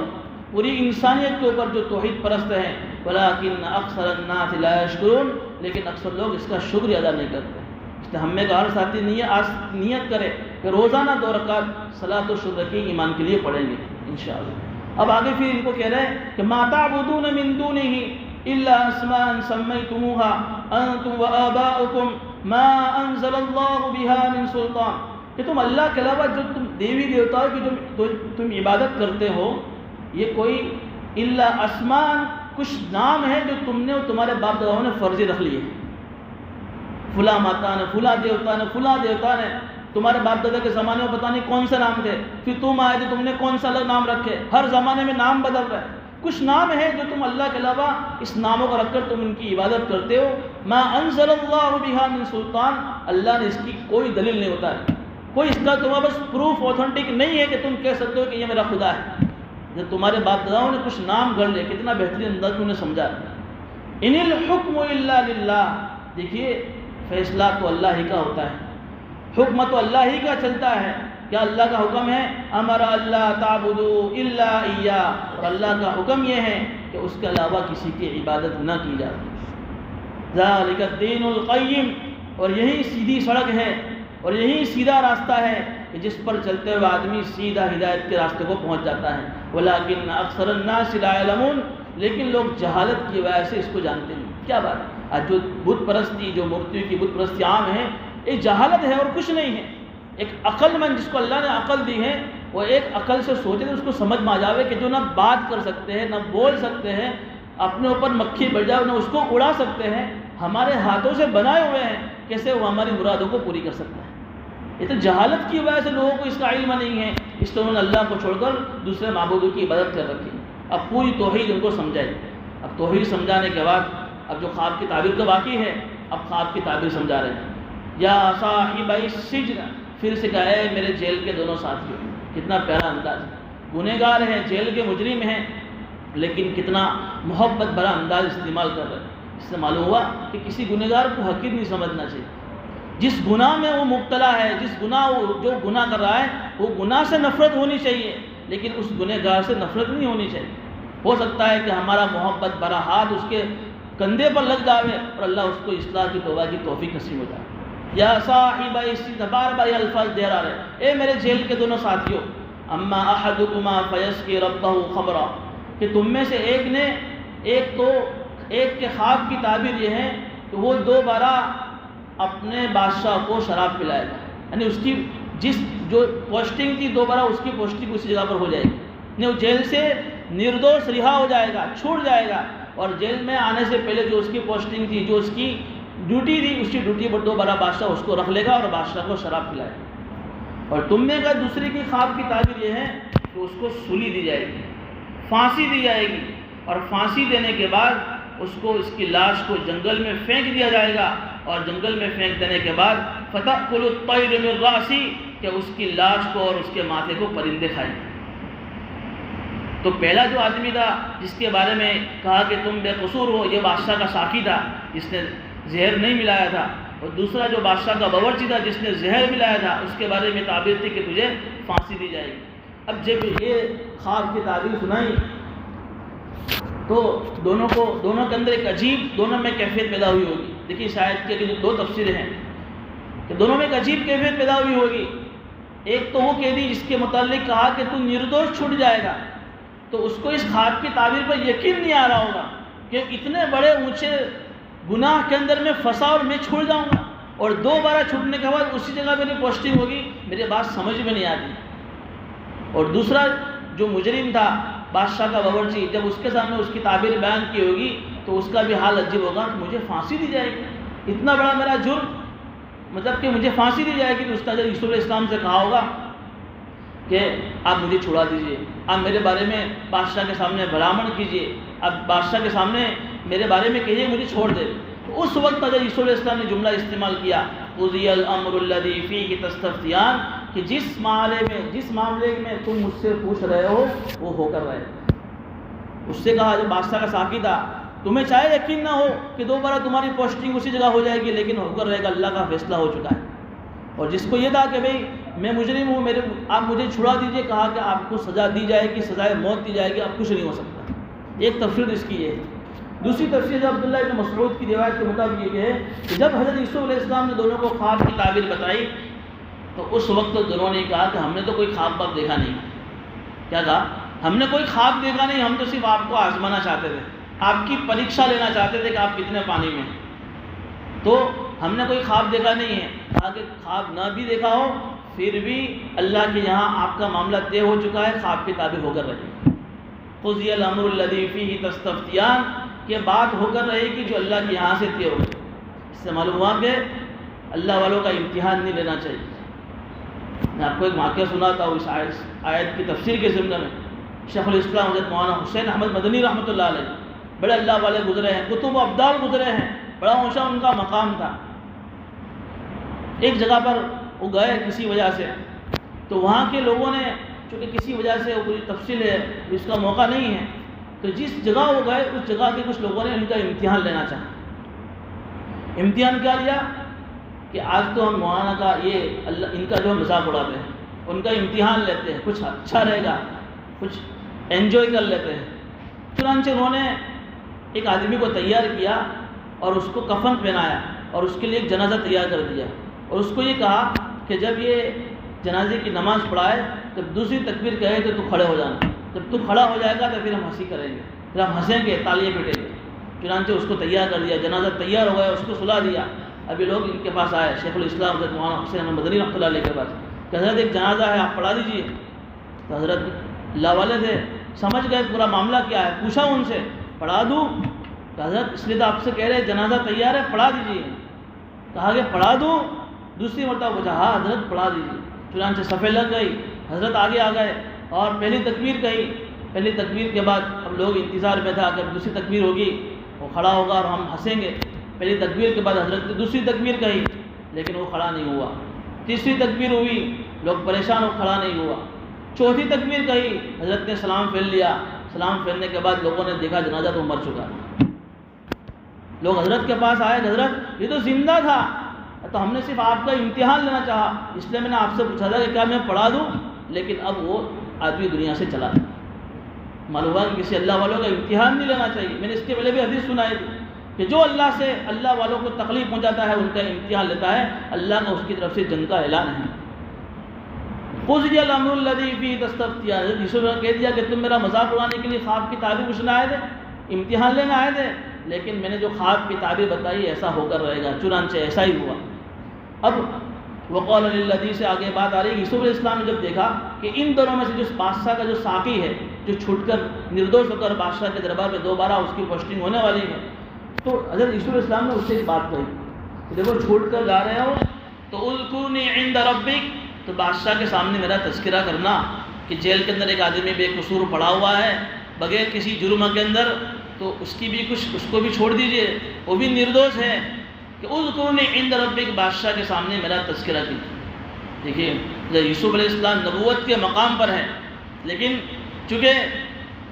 پوری انسانیت کے اوپر جو توحید پرست ہیں، ولیکن اکثر الناس لا یشکرون، لیکن اکثر لوگ اس کا شکر ادا نہیں کرتے۔ اس لیے ہم میں کا ہر ساتھی نیت کرے کہ روزانہ 2 رکعت صلاۃ و شکر کی ایمان کے لیے پڑھیں گے انشاءاللہ۔ اب آگے پھر ان کو کہہ رہے ہیں کہ ما تعبدون من دونه الا اسماء سميتموها انتم وآباؤكم ما انزل الله بها من سلطان، کہ تم اللہ کے علاوہ جو تم دیوی دیوتاؤں کی جو تم عبادت کرتے ہو، یہ کوئی الا اسماء کچھ نام ہے جو تم نے اور تمہارے باپ داداؤں نے فرضی رکھ لیے، فلاں ماتا نے، فلاں دیوتا نے، فلاں دیوتا نے، تمہارے باپ دادا کے زمانے میں پتہ نہیں کون سے نام تھے، پھر تم آئے تو تم نے کون سا الگ نام رکھے، ہر زمانے میں نام بدل رہے ہیں۔ کچھ نام ہے جو تم اللہ کے علاوہ اس ناموں کو رکھ کر تم ان کی عبادت کرتے ہو، ما انزل اللہ بہا من سلطان، اللہ نے اس کی کوئی دلیل نہیں اتاری، کوئی اس کا تمہارے بس پروف اوتھینٹک نہیں ہے کہ تم کہہ سکتے ہو کہ یہ میرا خدا ہے۔ جب تمہارے باپ داداؤں نے کچھ نام گڑھ لے، کتنا بہترین انداز میں انہیں سمجھا، ان الحکم الا للہ، دیکھیے فیصلہ تو اللہ ہی کا ہوتا ہے، حکم تو اللہ ہی کا چلتا ہے۔ کیا اللہ کا حکم ہے امر اللہ تعبدوا الا ایہ، اور اللہ کا حکم یہ ہے کہ اس کے علاوہ کسی کی عبادت نہ کی جائے۔ ذالک الدین القیم، اور یہی سیدھی سڑک ہے اور یہی سیدھا راستہ ہے کہ جس پر چلتے ہوئے آدمی سیدھا ہدایت کے راستے کو پہنچ جاتا ہے۔ ولکن اکثر الناس لا یعلمون، لیکن لوگ جہالت کی وجہ سے اس کو جانتے نہیں۔ کیا بات ہے، آج جو بت پرستی، جو مورتیوں کی بت پرستی عام ہے، ایک جہالت ہے اور کچھ نہیں ہے۔ ایک عقل مند جس کو اللہ نے عقل دی ہے، وہ ایک عقل سے سوچے تو اس کو سمجھ میں آ جاوے کہ جو نہ بات کر سکتے ہیں، نہ بول سکتے ہیں، اپنے اوپر مکھی بیٹھ جائے نہ اس کو اڑا سکتے ہیں، ہمارے ہاتھوں سے بنائے ہوئے ہیں، کیسے وہ ہماری مرادوں کو پوری کر سکتا ہے۔ یہ تو جہالت کی وجہ سے لوگوں کو اس کا علم نہیں ہے، اس لیے انہوں نے اللہ کو چھوڑ کر دوسرے معبودوں کی عبادت کر رکھی۔ اب پوری توحید ان کو سمجھائی۔ اب توحید سمجھانے کے بعد اب جو خواب کی تعبیر تو باقی ہے، اب خواب کی تعبیر سمجھا رہے ہیں۔ یا صاحب السجن، پھر سے کہا ہے میرے جیل کے دونوں ساتھیوں، کتنا پیارا انداز، گنہگار ہیں، جیل کے مجرم ہیں، لیکن کتنا محبت بھرا انداز استعمال کر رہے ہیں۔ اس سے معلوم ہوا کہ کسی گنہگار کو حقیر نہیں سمجھنا چاہیے۔ جس گناہ میں وہ مبتلا ہے، جو گناہ کر رہا ہے، وہ گناہ سے نفرت ہونی چاہیے، لیکن اس گنہگار سے نفرت نہیں ہونی چاہیے۔ ہو سکتا ہے کہ ہمارا محبت بھرا ہاتھ اس کے کندھے پر لگ جاوے اور اللہ اس کو اصلاح کی توبہ کی توفیق نصیب ہو جائے۔ یا صاحب السجن، بار بار یہ الفاظ دے رہا ہے، اے میرے جیل کے دونوں ساتھیوں، اما احدکما فیسقی ربہ خمرا، کہ تم میں سے ایک کے خواب کی تعبیر یہ ہے کہ وہ دوبارہ اپنے بادشاہ کو شراب پلائے گا، یعنی اس کی جو پوسٹنگ تھی دوبارہ اس کی پوسٹنگ اسی جگہ پر ہو جائے گی، یعنی وہ جیل سے نردوش رہا ہو جائے گا، چھوٹ جائے گا، اور جیل میں آنے سے پہلے جو اس کی پوسٹنگ تھی، جو اس کی ڈیوٹی تھی، اس کی ڈیوٹی پر دوبارہ بادشاہ اس کو رکھ لے گا اور بادشاہ کو شراب پلائے گا۔ اور تم میں کا دوسرے کی خواب کی تعبیر یہ ہے کہ اس کو سولی دی جائے گی، پھانسی دی جائے گی، اور پھانسی دینے کے بعد اس کی لاش کو جنگل میں پھینک دیا جائے گا، اور جنگل میں پھینک دینے کے بعد فتأکل الطیر من رأسی، کہ اس کی لاش کو اور اس کے ماتھے کو پرندے کھائیں گے۔ تو پہلا جو آدمی تھا جس کے بارے میں کہا کہ تم بے قصور ہو، یہ بادشاہ کا ساقی تھا جس نے زہر نہیں ملایا تھا، اور دوسرا جو بادشاہ کا باورچی تھا جس نے زہر ملایا تھا، اس کے بارے میں تعبیر تھی کہ تجھے پھانسی دی جائے گی۔ اب جب یہ خواب کی تعبیر سنائی تو دونوں کے اندر ایک عجیب، دونوں میں کیفیت پیدا ہوئی ہوگی۔ دیکھیے شاید کہ جو 2 تفسیریں ہیں کہ دونوں میں ایک عجیب کیفیت پیدا ہوئی ہوگی۔ ایک تو وہ قیدی جس کے متعلق کہا کہ تو نردوش چھوٹ جائے گا، تو اس کو اس خواب کی تعبیر پر یقین نہیں آ رہا ہوگا کہ اتنے بڑے اونچے گناہ کے اندر میں پھنسا اور میں چھوڑ جاؤں گا، اور دوبارہ چھوٹنے کے بعد اسی جگہ میری پوسٹنگ ہوگی، میری بات سمجھ میں نہیں آتی۔ اور دوسرا جو مجرم تھا بادشاہ کا باورچی، جب اس کے سامنے اس کی تعبیر بیان کی ہوگی تو اس کا بھی حال عجیب ہوگا کہ مجھے پھانسی دی جائے گی، اتنا بڑا میرا جرم، مطلب کہ مجھے پھانسی دی جائے گی۔ تو استاد یوسف علیہ السلام سے کہا ہوگا کہ آپ مجھے چھڑا دیجئے، آپ میرے بارے میں بادشاہ کے سامنے بھلامن کیجئے، اب بادشاہ کے سامنے میرے بارے میں کہیے مجھے چھوڑ دے۔ تو اس وقت حضرت یوسف علیہ السلام نے جملہ استعمال کیا قضی الامر الذی فیہ تستفتیان، کہ جس معاملے میں تم مجھ سے پوچھ رہے ہو وہ ہو کر رہے۔ اس سے کہا جو بادشاہ کا ساقی تھا، تمہیں چاہے یقین نہ ہو کہ دوبارہ تمہاری پوسٹنگ اسی جگہ ہو جائے گی، لیکن ہو کر رہے گا، اللہ کا فیصلہ ہو چکا ہے۔ اور جس کو یہ تھا کہ بھئی میں مجرم ہوں، آپ مجھے چھڑا دیجئے، کہا کہ آپ کو سزا دی جائے گی، سزائے موت دی جائے گی، اب کچھ نہیں ہو سکتا۔ ایک تفسیر اس کی یہ ہے۔ دوسری تفسیر عبداللہ ابن مسعود کی روایت کے مطابق یہ ہے کہ جب حضرت یوسف علیہ السلام نے دونوں کو خواب کی تعبیر بتائی تو اس وقت دونوں نے کہا کہ ہم نے تو کوئی خواب دیکھا نہیں۔ کیا کہا؟ ہم نے کوئی خواب دیکھا نہیں، ہم تو صرف آپ کو آزمانا چاہتے تھے، آپ کی پریکشا لینا چاہتے تھے کہ آپ کتنے پانی میں ہیں، تو ہم نے کوئی خواب دیکھا نہیں ہے۔ کہا کہ خواب نہ بھی دیکھا ہو پھر بھی اللہ کے یہاں آپ کا معاملہ طے ہو چکا ہے، خواب کی تعبیر ہو کر رہی۔ قضی الامر الذی فیہ تستفتیان، کہ بات ہو کر رہے کہ جو اللہ کے یہاں سے طے ہو۔ اس سے معلوم ہوا کہ اللہ والوں کا امتحان نہیں لینا چاہیے۔ میں آپ کو ایک واقعہ سناتا ہوں اس آیت کی تفسیر کے ضمن میں۔ شیخ الاسلام حضرت مولانا حسین احمد مدنی رحمۃ اللہ علیہ بڑے اللہ والے گزرے ہیں، کتب و ابدال گزرے ہیں، بڑا اونچا ان کا مقام تھا۔ ایک جگہ پر وہ گئے کسی وجہ سے، تو وہاں کے لوگوں نے چونکہ کسی وجہ سے وہ پوری تفصیل ہے اس کا موقع نہیں ہے، تو جس جگہ وہ گئے اس جگہ کے کچھ لوگوں نے ان کا امتحان لینا چاہا۔ امتحان کیا لیا کہ آج تو ہم مولانا کا یہ اللہ ان کا جو مذاق اڑاتے ہیں، ان کا امتحان لیتے ہیں، کچھ اچھا رہے گا، کچھ انجوائے کر لیتے ہیں۔ چنانچہ انہوں نے ایک آدمی کو تیار کیا اور اس کو کفن پہنایا اور اس کے لیے ایک جنازہ تیار کر دیا، اور اس کو یہ کہا کہ جب یہ جنازے کی نماز پڑھائے جب دوسری تکبیر کہے تو کھڑے ہو جانا، جب تو کھڑا ہو جائے گا تو پھر ہم ہنسی کریں گے، پھر ہم ہنسیں گے، تالیاں پیٹیں گے۔ چنانچہ اس کو تیار کر دیا، جنازہ تیار ہو گیا، اس کو سلا دیا۔ ابھی لوگ ان کے پاس آئے شیخ الاسلام حضرت مولانا حسین احمد مدنی رحمۃ اللہ علیہ کے پاس کہ حضرت ایک جنازہ ہے، آپ پڑھا دیجیے۔ تو حضرت اللہ والے تھے، سمجھ گئے پورا معاملہ کیا ہے، پوچھا ان سے پڑھا دوں؟ کہ حضرت اس لیے تو آپ سے کہہ رہے جنازہ تیار ہے، پڑھا دیجیے۔ کہا کہ پڑھا دوں؟ دوسری مرتبہ پوچھا، ہاں حضرت پڑھا دیجیے۔ چنانچہ صفحے لگ گئی، حضرت آگے آ گئے اور پہلی تکبیر کہی۔ پہلی تکبیر کے بعد اب لوگ انتظار میں تھا کہ دوسری تکبیر ہوگی، وہ کھڑا ہوگا اور ہم ہنسیں گے۔ پہلی تکبیر کے بعد حضرت نے دوسری تکبیر کہی لیکن وہ کھڑا نہیں ہوا۔ تیسری تکبیر ہوئی، لوگ پریشان ہو، کھڑا نہیں ہوا۔ چوتھی تکبیر کہی، حضرت نے سلام پھیر لیا۔ سلام پھیرنے کے بعد لوگوں نے دیکھا جنازہ تو مر چکا۔ لوگ حضرت کے پاس آئے، حضرت یہ تو زندہ تھا، تو ہم نے صرف آپ کا امتحان لینا چاہا، اس لیے میں نے آپ سے پوچھا تھا کہ کیا میں پڑھا دوں، لیکن اب وہ آدمی دنیا سے چلا گیا۔ معلوم ہوا کہ کسی اللہ والوں کا امتحان نہیں لینا چاہیے۔ میں نے اس کے پہلے بھی حدیث سنائی تھی کہ جو اللہ والوں کو تکلیف پہنچاتا ہے ان کا امتحان لیتا ہے، اللہ کا اس کی طرف سے جنگ کا اعلان ہے۔ قضی الامر الذی فیہ تستفتیان، یوسف نے کہہ دیا کہ تم میرا مذاق اڑانے کے لیے خواب کی تعبیر پوچھنے آئے تھے، امتحان لینے آئے تھے، لیکن میں نے جو خواب کی تعبیر بتائی ایسا ہو کر رہے گا۔ چنانچہ ایسا ہی ہوا۔ اب وقال للذی سے آگے بات آ رہی ہے، یوسف علیہ السلام نے جب دیکھا کہ ان دونوں میں سے جو بادشاہ کا جو ساقی ہے، جو چھوٹ کر نردوش ہو کر بادشاہ کے دربار میں دوبارہ اس کی پوسٹنگ ہونے والی ہے، تو حضرت یوسف علیہ السلام نے اس سے ایک بات کہی کہ دیکھو چھوٹ کر جا رہے ہو تو اذکرنی عند ربک، تو بادشاہ کے سامنے میرا تذکرہ کرنا کہ جیل کے اندر ایک آدمی بے قصور پڑا ہوا ہے بغیر کسی جرم کے اندر، تو اس کی بھی کچھ، اس کو بھی چھوڑ دیجئے، وہ بھی نردوش ہے، کہ اذکرنی عند ربک، بادشاہ کے سامنے میرا تذکرہ کیجیے۔ دیکھیے یوسف علیہ السلام نبوت کے مقام پر ہے، لیکن چونکہ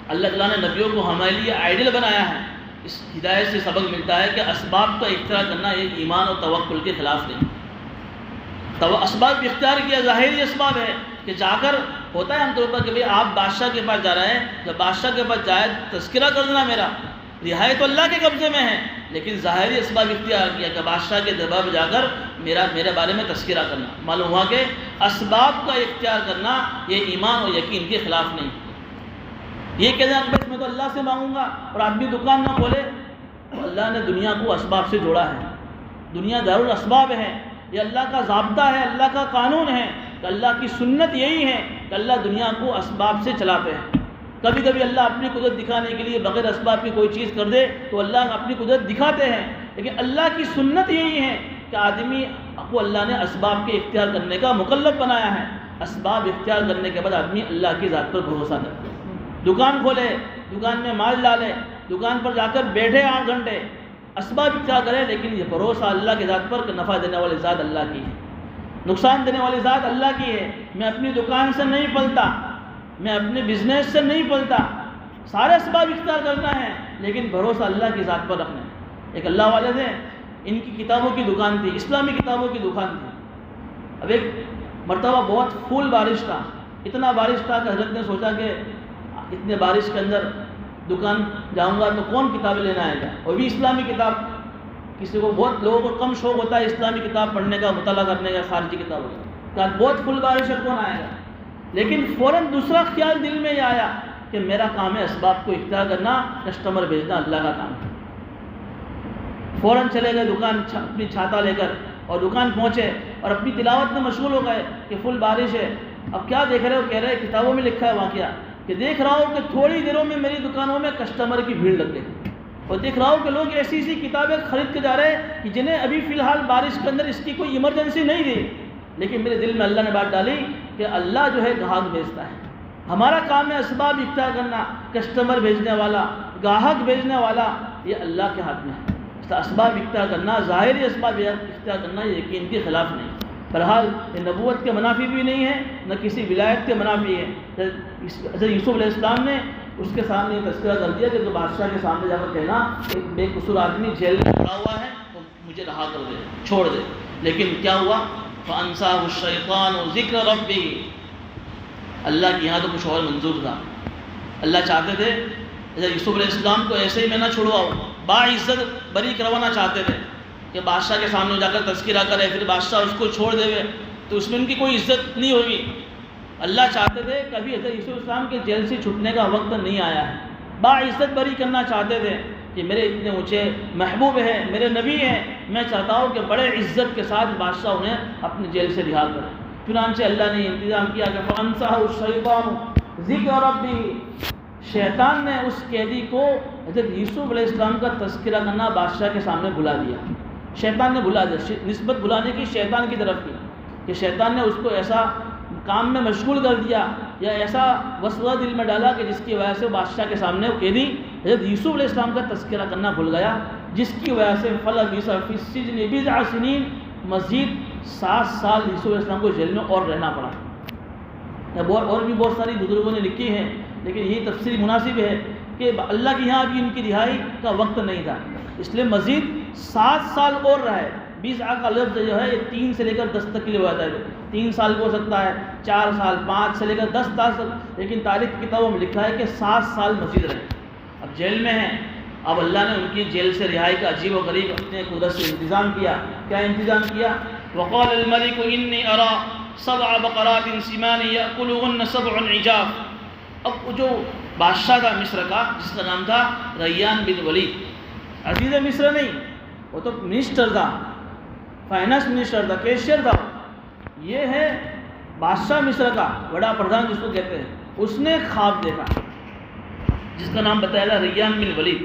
اللہ تعالیٰ نے نبیوں کو ہمارے لیے آئیڈل بنایا ہے، اس ہدایت سے سبق ملتا ہے کہ اسباب کا اختیار کرنا یہ ایمان اور توکل کے خلاف نہیں۔ تو اسباب اختیار کیا ظاہری اسباب ہے کہ جا کر ہوتا ہے ہم طور پر کہ بھئی آپ بادشاہ کے پاس جا رہے ہیں، جب بادشاہ کے پاس جائے تذکرہ کر دینا، میرا رہائی تو اللہ کے قبضے میں ہے، لیکن ظاہری اسباب اختیار کیا کہ بادشاہ کے دربار میں جا کر میرے بارے میں تذکرہ کرنا۔ معلوم ہوا کہ اسباب کا اختیار کرنا یہ ایمان اور یقین کے خلاف نہیں۔ یہ کہہ دیں کہ میں تو اللہ سے مانگوں گا اور آدمی دکان نہ کھولے، تو اللہ نے دنیا کو اسباب سے جوڑا ہے، دنیا دار الاسباب ہے، یہ اللہ کا ضابطہ ہے، اللہ کا قانون ہے، کہ اللہ کی سنت یہی ہے کہ اللہ دنیا کو اسباب سے چلاتے ہیں۔ کبھی کبھی اللہ اپنی قدرت دکھانے کے لیے بغیر اسباب کی کوئی چیز کر دے تو اللہ اپنی قدرت دکھاتے ہیں، لیکن اللہ کی سنت یہی ہے کہ آدمی کو اللہ نے اسباب کے اختیار کرنے کا مکلف بنایا ہے۔ اسباب اختیار کرنے کے بعد آدمی اللہ کی ذات پر بھروسہ کرتا ہے، دکان کھولے، دکان میں مال ڈالے، دکان پر جا کر بیٹھے 8 گھنٹے، اسباب اختیار کرے، لیکن یہ بھروسہ اللہ کی ذات پر کہ نفع دینے والی ذات اللہ کی ہے، نقصان دینے والی ذات اللہ کی ہے۔ میں اپنی دکان سے نہیں پلتا، میں اپنے بزنس سے نہیں پلتا، سارے اسباب اختیار کرنا ہے لیکن بھروسہ اللہ کی ذات پر رکھنا ہے۔ ایک اللہ والے تھے، ان کی کتابوں کی دکان تھی، اسلامی کتابوں کی دکان تھی۔ اب ایک مرتبہ بہت پھول بارش تھا، اتنا بارش تھا کہ حضرت نے سوچا کہ اتنے بارش کے اندر دکان جاؤں گا تو کون کتابیں لینا آئے گا، اور بھی اسلامی کتاب۔ کسی کو بہت لوگوں کو کم شوق ہوتا ہے اسلامی کتاب پڑھنے کا، مطالعہ کرنے کا، خارجی کتابوں کا، بہت پھول بارش ہے کون آئے گا۔ لیکن فوراً دوسرا خیال دل میں یہ آیا کہ میرا کام ہے اسباب کو اختیار کرنا، کسٹمر بھیجنا اللہ کا کام ہے۔ فوراً چلے گئے دکان اپنی چھاتا لے کر، اور دکان پہنچے اور اپنی تلاوت میں مشغول ہو گئے کہ فل بارش ہے۔ اب کیا دیکھ رہے ہو؟ کہہ رہے کتابوں میں لکھا ہے واقعہ کہ دیکھ رہا ہوں کہ تھوڑی دنوں میں میری دکانوں میں کسٹمر کی بھیڑ لگ گئی، اور دیکھ رہا ہوں کہ لوگ ایسی ایسی کتابیں خرید کے جا رہے ہیں کہ جنہیں ابھی فی الحال بارش کے اندر اس کی کوئی ایمرجنسی نہیں تھی، لیکن میرے دل میں اللہ نے بات ڈالی کہ اللہ جو ہے گاہک بھیجتا ہے، ہمارا کام ہے اسباب اختیار کرنا، کسٹمر بھیجنے والا، گاہک بھیجنے والا یہ اللہ کے ہاتھ میں ہے۔ اسباب اختیار کرنا، ظاہری اسباب اختیار کرنا یہ یقین کے خلاف نہیں۔ بہرحال یہ نبوت کے منافی بھی نہیں ہے، نہ کسی ولایت کے منافی ہے۔ حضرت یوسف علیہ السلام نے اس کے سامنے یہ تذکرہ کر دیا کہ تو بادشاہ کے سامنے جا کر کہنا ایک بے قصور آدمی جیل میں پڑا ہوا ہے تو مجھے رہا کر دے، چھوڑ دے۔ لیکن کیا ہوا؟ فَأَنْسَاهُ الشَّيْطَانُ ذِكْرَ رَبِّهِ، اللہ کے یہاں تو کچھ اور منظور تھا۔ اللہ چاہتے تھے حضرت یوسف علیہ السلام کو ایسے ہی میں نہ چھوڑواؤں، باعزت بری کروانا چاہتے تھے کہ بادشاہ کے سامنے جا کر تذکرہ کرے، پھر بادشاہ اس کو چھوڑ دے تو اس میں ان کی کوئی عزت نہیں ہوگی۔ اللہ چاہتے تھے کبھی حضرت یوسف علیہ السلام کے جیل سے چھٹنے کا وقت نہیں آیا ہے، باعزت بری کرنا چاہتے تھے کہ میرے اتنے اونچے محبوب ہیں، میرے نبی ہیں، میں چاہتا ہوں کہ بڑے عزت کے ساتھ بادشاہ انہیں اپنے جیل سے رہا کرے۔ چنانچہ اللہ نے انتظام کیا کہ فَأَنْسَاهُ الشَّيْطَانُ ذِكْرَ رَبِّهِ، شیطان نے اس قیدی کو حضرت یوسف علیہ السلام کا تذکرہ کرنا بادشاہ کے سامنے بھلا دیا۔ شیطان نے بھلا دیا، نسبت بھلانے کی شیطان کی طرف کی کہ شیطان نے اس کو ایسا کام میں مشغول کر دیا یا ایسا وسوسہ دل میں ڈالا کہ جس کی وجہ سے بادشاہ کے سامنے وہ قیدی حضرت یوسف علیہ السلام کا تذکرہ کرنا بھول گیا، جس کی وجہ سے فَلَبِثَ فِي السِّجْنِ بِضْعَ سِنِينَ، مزید 7 سال یوسف علیہ السلام کو جیل میں اور رہنا پڑا۔ اور بھی بہت ساری بزرگوں نے لکھی ہیں، لیکن یہی تفسیر مناسب ہے کہ اللہ کے یہاں بھی ان کی رہائی کا وقت نہیں تھا، اس لیے مزید 7 سال اور رہے۔ 20 کا لفظ جو ہے یہ 3 سے لے کر 10 تک کے لیے ہوتا ہے، 3 سال کو ہو سکتا ہے، 4 سال، 5 سے لے کر 10 سال تک، لیکن تاریخ کی کتابوں میں لکھا ہے کہ 7 سال مزید رہے۔ اب جیل میں ہیں، اب اللہ نے ان کی جیل سے رہائی کا عجیب و غریب اپنے قدرت سے انتظام کیا۔ کیا انتظام کیا؟ وقال الملك انی ارى 7 بقرات سمان یأکلهن 7 عجاف۔ اب جو بادشاہ تھا مصر کا، جس کا نام تھا ریان بن ولید، عزیز مصر نہیں، وہ تو منسٹر تھا، فائنانس منسٹر تھا، کیشیئر تھا، یہ ہے بادشاہ مصر کا بڑا پردھان جس کو کہتے ہیں۔ اس نے خواب دیکھا جس کا نام بتایا تھا ریان بن ولید،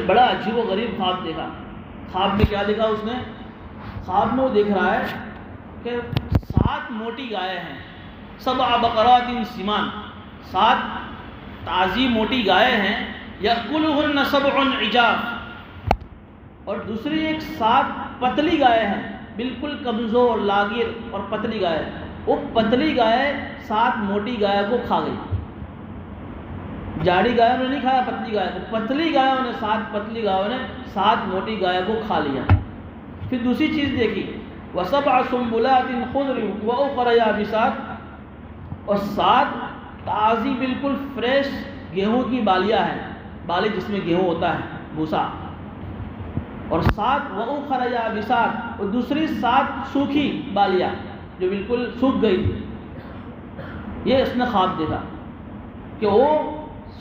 بڑا عجیب و غریب خواب دیکھا۔ خواب میں کیا دیکھا اس نے؟ خواب میں وہ دیکھ رہا ہے کہ 7 موٹی گائے ہیں، 7 بقرات سمان، 7 تازی موٹی گائے ہیں، یأکلهن 7 عجاف، اور دوسری ایک 7 پتلی گائے ہیں، بالکل کمزور، لاغر اور پتلی گائے۔ وہ پتلی گائے 7 موٹی گائے کو کھا گئی۔ جاڑی گائے نے نہیں کھایا پتلی گائے کو، پتلی گائے نے 7 پتلی گائے نے 7 موٹی گائے کو کھا لیا۔ پھر دوسری چیز دیکھی، وَسَبْعَ سُنبُلَاتٍ خُضْرٍ وَأُخَرَ يَابِسَاتٍ، اور 7 تازی بالکل فریش گیہوں کی بالیاں ہیں، بالی جس میں گیہوں ہوتا ہے، بھوسا، اور 7 وَأُخَرَ يَابِسَاتٍ، اور دوسری 7 سوکھی بالیاں جو بالکل سوکھ گئی تھی۔ یہ اس نے خواب دیکھا کہ وہ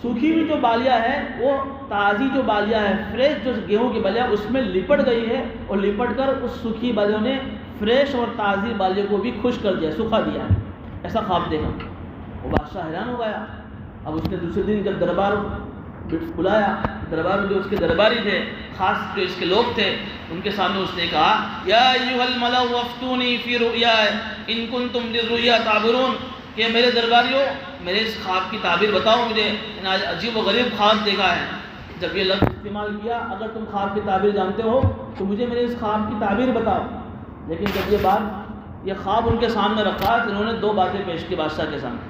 سوکھی ہوئی جو بالیاں ہے، وہ تازی جو بالیاں ہے، فریش جو گیہوں کی بالیاں اس میں لپٹ گئی ہے، اور لپٹ کر اس سوکھی بالیوں نے فریش اور تازی بالیوں کو بھی خشک کر دیا، سکھا دیا ہے۔ ایسا خواب دیکھا، وہ بادشاہ حیران ہو گیا۔ اب اس نے دوسرے دن جب دربار بلایا، دربار میں جو اس کے درباری تھے، خاص جو اس کے لوگ تھے، ان کے سامنے اس نے کہا، یا ایھا الملأ افتونی فی رؤیای ان کنتم للرؤیا تعبرون، کہ میرے درباریوں میرے اس خواب کی تعبیر بتاؤ مجھے، عجیب و غریب خواب دیکھا ہے۔ جب یہ لفظ استعمال کیا، اگر تم خواب کی تعبیر جانتے ہو تو مجھے میرے اس خواب کی تعبیر بتاؤ. لیکن جب یہ خواب ان کے سامنے رکھا تو انہوں نے دو باتیں پیش کی بادشاہ کے سامنے.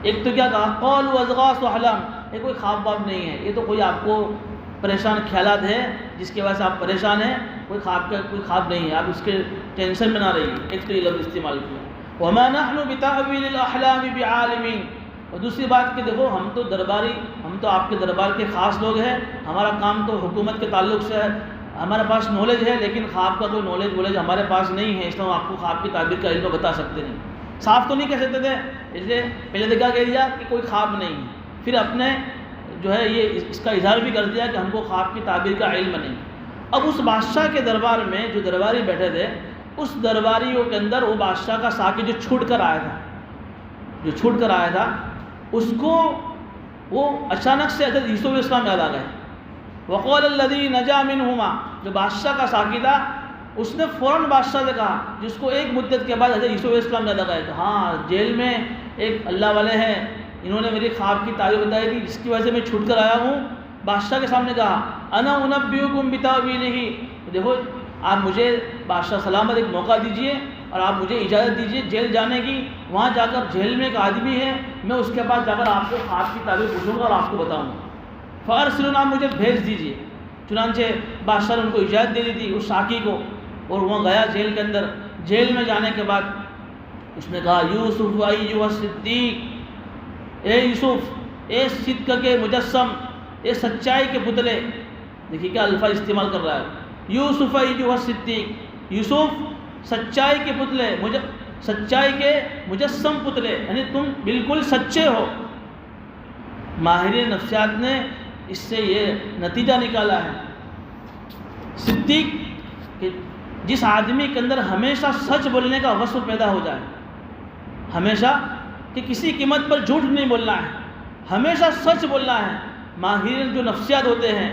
ایک تو کیا کہا، قالوا اضغاث احلام، یہ کوئی خواب باب نہیں ہے، یہ تو کوئی آپ کو پریشان خیالات ہے جس کی وجہ سے آپ پریشان ہیں، کوئی خواب نہیں ہے، آپ اس کے ٹینشن میں نہ رہیے. ایک تو یہ لفظ استعمال کیا. وما نحن بتأویل الاحلام بعالمین. اور دوسری بات کہ دیکھو ہم تو آپ کے دربار کے خاص لوگ ہیں، ہمارا کام تو حکومت کے تعلق سے ہے، ہمارے پاس نالج ہے لیکن خواب کا کوئی نالج ہمارے پاس نہیں ہے، اس لیے ہم آپ کو خواب کی تعبیر کا علم بتا سکتے نہیں. صاف تو نہیں کہہ سکتے تھے، اس لیے پہلے تو کیا کہہ دیا کہ کوئی خواب نہیں ہے، پھر اپنے جو ہے یہ اس کا اظہار بھی کر دیا کہ ہم کو خواب کی تعبیر کا علم نہیں. اب اس بادشاہ کے دربار میں جو درباری بیٹھے تھے، اس درباریوں کے اندر وہ بادشاہ کا ساقی جو چھوٹ کر آیا تھا اس کو وہ اچانک سے حضرت یوسف علیہ السلام یاد آ گئے. وقال الذی نجا منہما، جو بادشاہ کا ساقی تھا اس نے فوراً بادشاہ سے کہا، جس کو ایک مدت کے بعد حضرت یوسف علیہ السلام یاد آ گئے کہ ہاں جیل میں ایک اللہ والے ہیں، انہوں نے میری خواب کی تعبیر بتائی تھی جس کی وجہ سے میں چھوٹ کر آیا ہوں. بادشاہ کے سامنے کہا انا انبئکم بتاویلہ، دیکھو آپ مجھے بادشاہ سلامت ایک موقع دیجئے اور آپ مجھے اجازت دیجئے جیل جانے کی. وہاں جا کر جیل میں ایک آدمی ہے، میں اس کے پاس جا کر آپ کو خواب کی تعبیر پوچھوں گا اور آپ کو بتاؤں گا. فارسلوا، آپ مجھے بھیج دیجئے. چنانچہ بادشاہ نے ان کو اجازت دے دی تھی اس ساقی کو، اور وہاں گیا جیل کے اندر. جیل میں جانے کے بعد اس نے کہا یوسف ایھا الصدیق، اے یوسف، اے صدق کے مجسم، اے سچائی کے پتلے. دیکھیے کیا الفاظ استعمال کر رہا ہے، یوسف ایھا الصدیق، یوسف سچائی کے پتلے، سچائی کے مجسم پتلے، یعنی تم بالکل سچے ہو. ماہرین نفسیات نے اس سے یہ نتیجہ نکالا ہے صدیق کہ جس آدمی کے اندر ہمیشہ سچ بولنے کا وصف پیدا ہو جائے، ہمیشہ کہ کسی قیمت پر جھوٹ نہیں بولنا ہے، ہمیشہ سچ بولنا ہے. ماہرین جو نفسیات ہوتے ہیں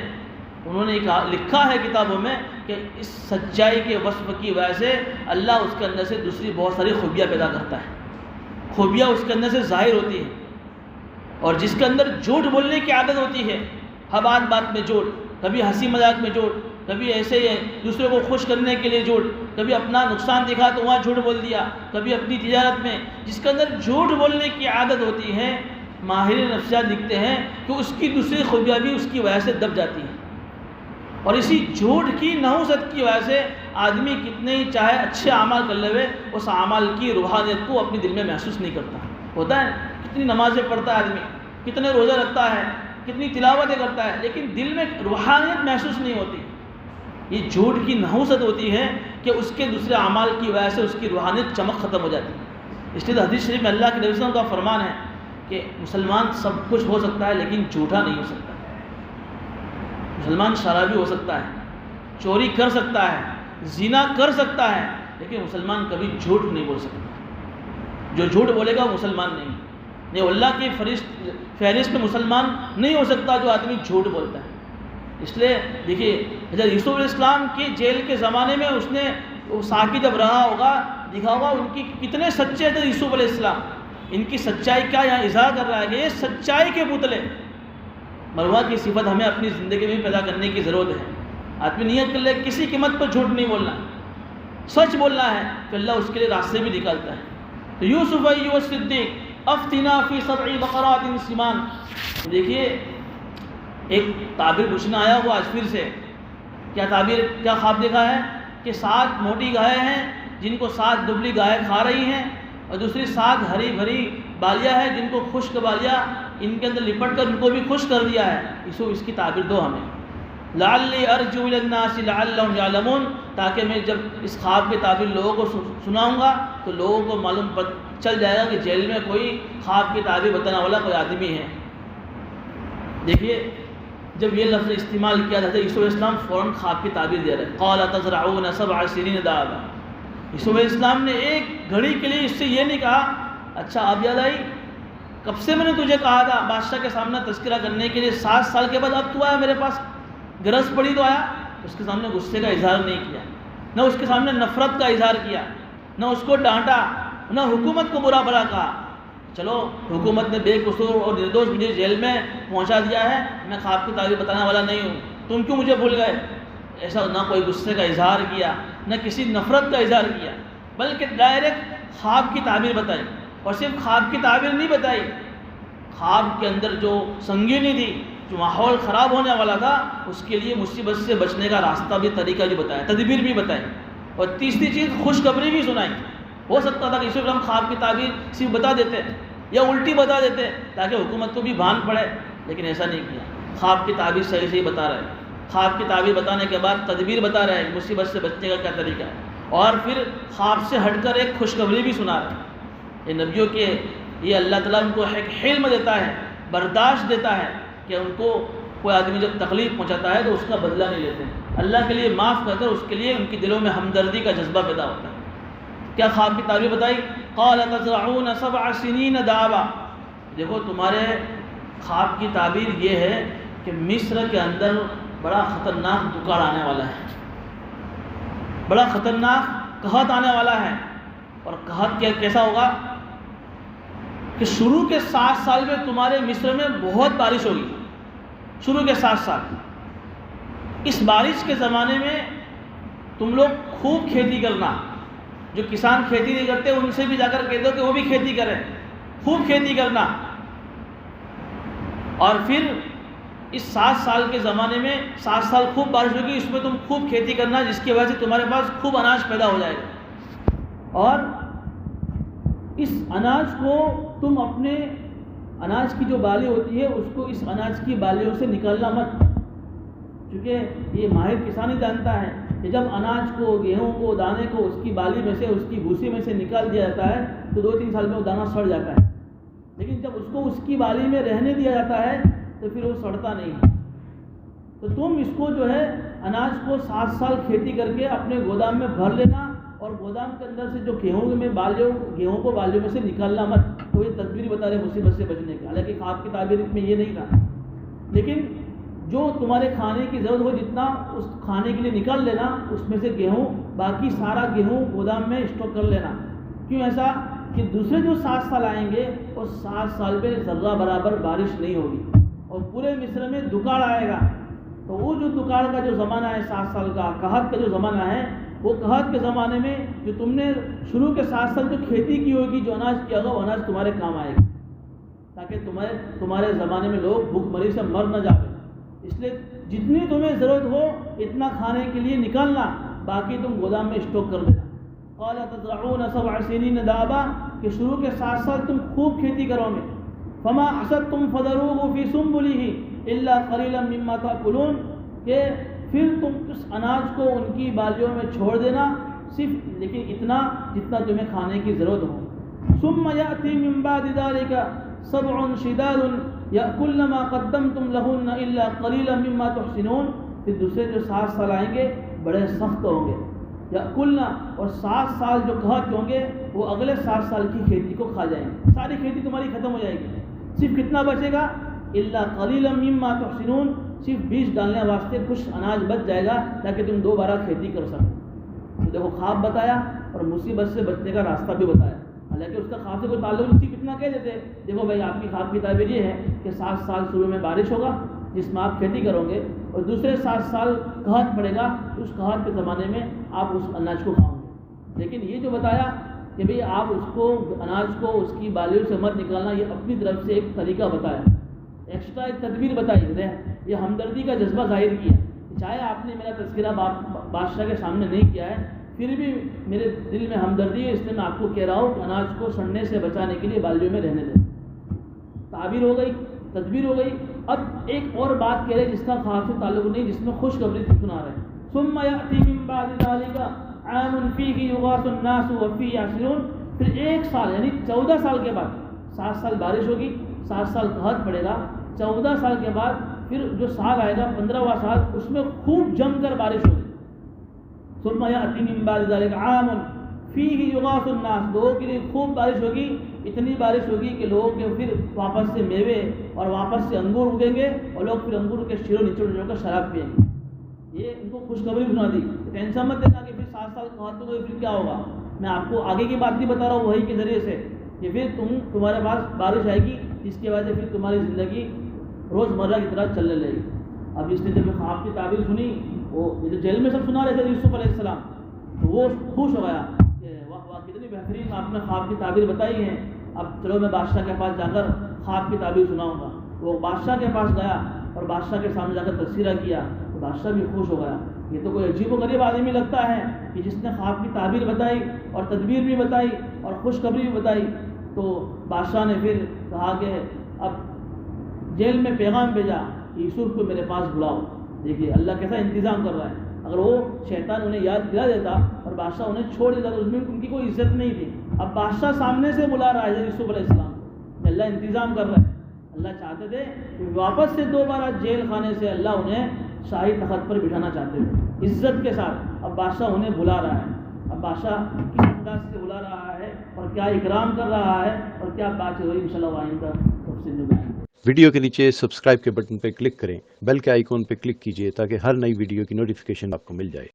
انہوں نے لکھا ہے کتابوں میں کہ اس سچائی کے وصف کی وجہ سے اللہ اس کے اندر سے دوسری بہت ساری خوبیاں پیدا کرتا ہے، خوبیاں اس کے اندر سے ظاہر ہوتی ہیں. اور جس کے اندر جھوٹ بولنے کی عادت ہوتی ہے، ہر بات میں جھوٹ، کبھی ہنسی مذاق میں جھوٹ، کبھی ایسے ہی دوسرے کو خوش کرنے کے لیے جھوٹ، کبھی اپنا نقصان دکھا تو وہاں جھوٹ بول دیا، کبھی اپنی تجارت میں، جس کے اندر جھوٹ بولنے کی عادت ہوتی ہے، ماہر نفسیات لکھتے ہیں کہ اس کی دوسری خوبیاں بھی اس کی وجہ سے دب جاتی ہیں. اور اسی جھوٹ کی نحوست کی وجہ سے آدمی کتنے ہی چاہے اچھے اعمال کر لے، اس اعمال کی روحانیت کو اپنے دل میں محسوس نہیں کرتا. ہوتا ہے کتنی نمازیں پڑھتا ہے آدمی، کتنے روزے رکھتا ہے، کتنی تلاوتیں کرتا ہے، لیکن دل میں روحانیت محسوس نہیں ہوتی. یہ جھوٹ کی نحوست ہوتی ہے کہ اس کے دوسرے اعمال کی وجہ سے اس کی روحانیت چمک ختم ہو جاتی ہے. اس لیے حدیث شریف میں اللہ کے نبی صلی اللہ علیہ وسلم کا فرمان ہے کہ مسلمان سب کچھ ہو سکتا ہے لیکن جھوٹا نہیں ہو سکتا. مسلمان شرابی ہو سکتا ہے، چوری کر سکتا ہے، زنا کر سکتا ہے، لیکن مسلمان کبھی جھوٹ نہیں بول سکتا. جو جھوٹ بولے گا وہ مسلمان نہیں. اللہ کی فہرست میں مسلمان نہیں ہو سکتا جو آدمی جھوٹ بولتا ہے. اس لیے دیکھیے حضرت یوسف علیہ السلام کی جیل کے زمانے میں اس نے ساقی جب رہا ہوگا، دیکھا ہوگا ان کی کتنے سچے حضرت یوسف علیہ السلام. ان کی سچائی کا یہاں اظہار کر رہا ہے کہ یہ سچائی کے پتلے. مروہ کی صفت ہمیں اپنی زندگی میں پیدا کرنے کی ضرورت ہے. آدمی نیت کر لے کسی قیمت پر جھوٹ نہیں بولنا، سچ بولنا ہے کہ اللہ اس کے لیے راستے بھی نکالتا ہے. تو یوسف ایھا الصدیق افتنا فی 7 بقرات سمان. دیکھیے ایک تعبیر پوچھنا آیا ہوا آج پھر سے. کیا خواب دیکھا ہے کہ 7 موٹی گائے ہیں جن کو 7 دبلی گائے کھا رہی ہیں، اور دوسری 7 ہری بھری بالیاں ہیں جن کو خشک بالیاں ان کے اندر لپٹ کر ان کو بھی خشک کر دیا ہے. اس کی تعبیر دو ہمیں. لعلی ارجو الی الناس لعلہم یعلمون، تاکہ میں جب اس خواب کی تعبیر لوگوں کو سناؤں گا تو لوگوں کو معلوم چل جائے گا کہ جیل میں کوئی خواب کی تعبیر بتانے والا کوئی آدمی ہے. دیکھیے جب یہ لفظ استعمال کیا تھا یوسف علیہ السلام فوراً خواب کی تعبیر دے رہے. قال تزرعون 7 سنین دابا. یوسف علیہ السلام نے ایک گھڑی کے لیے اس سے یہ نہیں کہا اچھا اب یاد آئی، کب سے میں نے تجھے کہا تھا بادشاہ کے سامنے تذکرہ کرنے کے لیے، 7 سال کے بعد اب تو آیا میرے پاس، غرض پڑی تو آیا. اس کے سامنے غصے کا اظہار نہیں کیا، نہ اس کے سامنے نفرت کا اظہار کیا، نہ اس کو ڈانٹا، نہ حکومت کو برا بھلا کہا. چلو حکومت نے بے قصور اور نردوش مجھے جیل میں پہنچا دیا ہے، میں خواب کی تعبیر بتانے والا نہیں ہوں، تم کیوں مجھے بھول گئے؟ ایسا نہ کوئی غصے کا اظہار کیا، نہ کسی نفرت کا اظہار کیا، بلکہ ڈائریکٹ خواب کی تعبیر بتائی، اور صرف خواب کی تعبیر نہیں بتائی، خواب کے اندر جو سنگینی تھی، جو ماحول خراب ہونے والا تھا، اس کے لیے مصیبت سے بچنے کا راستہ بھی، طریقہ بھی بتایا، تدبیر بھی بتائی، اور تیسری چیز خوشخبری بھی سنائی۔ ہو سکتا تھا کہ اس وقت ہم خواب کی تعبیر صرف بتا دیتے یا الٹی بتا دیتے تاکہ حکومت کو بھی بھان پڑے، لیکن ایسا نہیں کیا۔ خواب کی تعبیر صحیح صحیح بتا رہے، خواب کی تعبیر بتانے کے بعد تدبیر بتا رہے ہیں، مصیبت سے بچنے کا کیا طریقہ ہے، اور پھر خواب سے ہٹ کر ایک خوشخبری بھی سنا رہے ہیں۔ یہ نبیوں کے، یہ اللہ تعالیٰ ان کو ایک حلم دیتا ہے، برداشت دیتا ہے کہ ان کو کوئی آدمی جب تکلیف پہنچاتا ہے تو اس کا بدلہ نہیں لیتے ہیں، اللہ کے لیے معاف کر کر اس کے لیے ان کے دلوں میں ہمدردی کا جذبہ پیدا ہوتا ہے۔ کیا خواب کی تعبیر بتائی؟ قال تزرعون 7 سنین دابا، دیکھو تمہارے خواب کی تعبیر یہ ہے کہ مصر کے اندر بڑا خطرناک دکاڑ آنے والا ہے، بڑا خطرناک قحط آنے والا ہے، اور قحط کیسا ہوگا کہ شروع کے 7 سال میں تمہارے مصر میں بہت بارش ہوگی، شروع کے 7 سال۔ اس بارش کے زمانے میں تم لوگ خوب کھیتی کرنا، جو کسان کھیتی نہیں کرتے ان سے بھی جا کر کہہ دو کہ وہ بھی کھیتی کریں، خوب کھیتی کرنا۔ اور پھر اس 7 سال کے زمانے میں 7 سال خوب بارش ہوگی، اس میں تم خوب کھیتی کرنا، جس کی وجہ سے تمہارے پاس خوب اناج پیدا ہو جائے گا، اور اس اناج کو تم اپنے اناج کی جو بالی ہوتی ہے اس کو اس اناج کی بالیوں سے نکالنا مت، کیونکہ یہ ماہر کسان ہی جانتا ہے کہ جب اناج کو، گیہوں کو، دانے کو اس کی بالی میں سے، اس کی بھوسی میں سے نکال دیا جاتا ہے تو 2-3 سال میں وہ دانہ سڑ جاتا ہے، لیکن جب اس کو اس کی بالی میں رہنے دیا جاتا ہے تو پھر وہ سڑتا نہیں ہے۔ تو تم اس کو جو ہے اناج کو 7 سال کھیتی کر کے اپنے گودام میں بھر لینا، اور گودام کے اندر سے جو گیہوں کو بالیوں میں سے نکالنا مت۔ تو یہ تدبیر بتا رہے مصیبت سے بچنے کی، حالانکہ خواب کی تعبیر میں یہ نہیں تھا، لیکن جو تمہارے کھانے کی ضرورت ہو جتنا اس کھانے کے لیے نکال لینا، اس میں سے گیہوں، باقی سارا گیہوں گودام میں اسٹور کر لینا۔ کیوں ایسا؟ کہ دوسرے جو 7 سال آئیں گے اور 7 سال پہ ذرہ برابر بارش نہیں ہوگی اور پورے مصر میں دکاڑ آئے گا۔ تو وہ جو دکاڑ کا جو زمانہ ہے 7 سال کا، قحط کا جو زمانہ ہے، وہ قحط کے زمانے میں جو تم نے شروع کے 7 سال جو کھیتی کی ہوگی، جو اناج کیا ہوگا، وہ اناج تمہارے کام آئے گا، تاکہ تمہارے زمانے میں لوگ بھوک مری سے مر نہ جائیں۔ اس لیے جتنی تمہیں ضرورت ہو اتنا کھانے کے لیے نکالنا، باقی تم گودام میں اسٹاک کر دینا۔ قال تزرعون 7 سنین دابا، کہ شروع کے 7 سال تم خوب کھیتی کرو گے۔ فما حصدتم فذروه في سنبله الا قليلا مما تاكلون، کہ پھر تم اس اناج کو ان کی بالیوں میں چھوڑ دینا، صرف لیکن اتنا جتنا تمہیں کھانے کی ضرورت ہو۔ ثم يأتي من بعد ذلك 7 شداد يأكلن ما قدمتم لهن الا قليلا مما تحسنون، پھر دوسرے جو 7 سال آئیں گے بڑے سخت ہوں گے، یأکلن، اور 7 سال جو قحط ہوں گے وہ اگلے 7 سال کی کھیتی کو کھا جائیں گے، ساری کھیتی تمہاری ختم ہو جائے گی، صرف کتنا بچے گا؟ الا قلیلا مما تحسنون، صرف بیج ڈالنے واسطے کچھ اناج بچ جائے گا تاکہ تم دوبارہ کھیتی کر سکو۔ تو دیکھو خواب بتایا اور مصیبت سے بچنے کا راستہ بھی بتایا، حالانکہ اس کا خواب سے کوئی تعلق نہیں، کتنا کہہ دیتے دیکھو بھائی آپ کی خواب کی تعبیر یہ ہے کہ 7 سال شروع میں بارش ہوگا جس میں آپ کھیتی کرو گے، اور دوسرے 7 سال قحط پڑے گا، اس قحط کے زمانے میں آپ اس اناج کو کھاؤ گے۔ لیکن یہ جو بتایا کہ بھئی آپ اس کو، اناج کو اس کی بالیوں سے مت نکالنا، یہ اپنی طرف سے ایک طریقہ بتایا، ایکسٹرا ایک تدبیر بتائی، یہ ہمدردی کا جذبہ ظاہر کیا۔ چاہے آپ نے میرا تذکرہ بادشاہ کے سامنے نہیں کیا ہے، پھر بھی میرے دل میں ہمدردی ہے، اس لیے میں آپ کو کہہ رہا ہوں کہ اناج کو سڑنے سے بچانے کے لیے بالیوں میں رہنے دیں۔ تعبیر ہو گئی، تدبیر ہو گئی۔ اب ایک اور بات کہہ رہے جس کا خواب سے تعلق نہیں، جس میں خوشخبری سنا رہے ہیں۔ ثم يأتي من بعد ذلك عام فيه يغاث الناس وفيه يعصرون، پھر 1 سال یعنی 14 سال کے بعد، 7 سال بارش ہوگی، 7 سال قحط پڑے گا، 14 سال کے بعد پھر جو سال آئے گا 15واں سال، اس میں خوب جم کر بارش ہوگی۔ ثم يأتي من بعد ذلك عام فيه يغاث الناس، لوگوں کے لیے خوب بارش ہوگی، اتنی بارش ہوگی کہ لوگوں کے پھر واپس سے میوے اور واپس سے انگور اگیں گے، اور لوگ پھر انگور کے شیروں نچوڑ نچوڑ کر شراب پئیں گے۔ یہ ان کو خوشخبری سنا دی، ٹینشن مت لینا کہ پھر 7 سال قحط ہوگی پھر کیا ہوگا۔ میں آپ کو آگے کی بات نہیں بتا رہا ہوں وحی کے ذریعے سے، کہ پھر تمہارے پاس بارش آئے گی جس کی وجہ سے پھر تمہاری زندگی روزمرہ کی طرح چلنے لگے گی۔ اب اس نے جب خواب کی تعبیر سنی، وہ جو جیل میں سب سنا رہے تھے یوسف علیہ السلام، تو وہ خوش ہو گیا کہ واہ واہ کتنی بہترین آپ نے خواب کی تعبیر بتائی ہے، اب چلو میں بادشاہ کے پاس جا کر خواب کی تعبیر سناؤں گا۔ وہ بادشاہ کے پاس گیا اور بادشاہ کے سامنے جا کر تذکرہ کیا، تو بادشاہ بھی خوش ہو گیا۔ یہ تو کوئی عجیب و غریب آدمی لگتا ہے کہ جس نے خواب کی تعبیر بتائی اور تدبیر بھی بتائی اور خوشخبری بھی بتائی۔ تو بادشاہ نے پھر کہا کہ اب جیل میں پیغام بھیجا کہ یوسف کو میرے پاس بلاؤ۔ دیکھیے اللہ کیسا انتظام کر رہا ہے، اگر وہ شیطان انہیں یاد دلا دیتا اور بادشاہ انہیں چھوڑ دیتا تو اس میں ان کی کوئی عزت نہیں تھی۔ اب بادشاہ سامنے سے بلا رہا ہے یوسف علیہ السلام، اللہ انتظام کر رہا ہے۔ اللہ چاہتے تھے کہ واپس سے دوبارہ جیل خانے سے اللہ انہیں شاہی تخت پر بٹھانا چاہتے تھے عزت کے ساتھ۔ اب بادشاہ انہیں بلا رہا ہے، اب بادشاہ کس انداز سے بلا رہا ہے اور کیا اکرام کر رہا ہے اور کیا بات ہوئی انشاءاللہ آئندہ تفصیل میں بیان۔ ویڈیو کے نیچے سبسکرائب کے بٹن پہ کلک کریں، بیل کے آئیکن پہ کلک کیجئے تاکہ ہر نئی ویڈیو کی نوٹیفیکیشن آپ کو مل جائے۔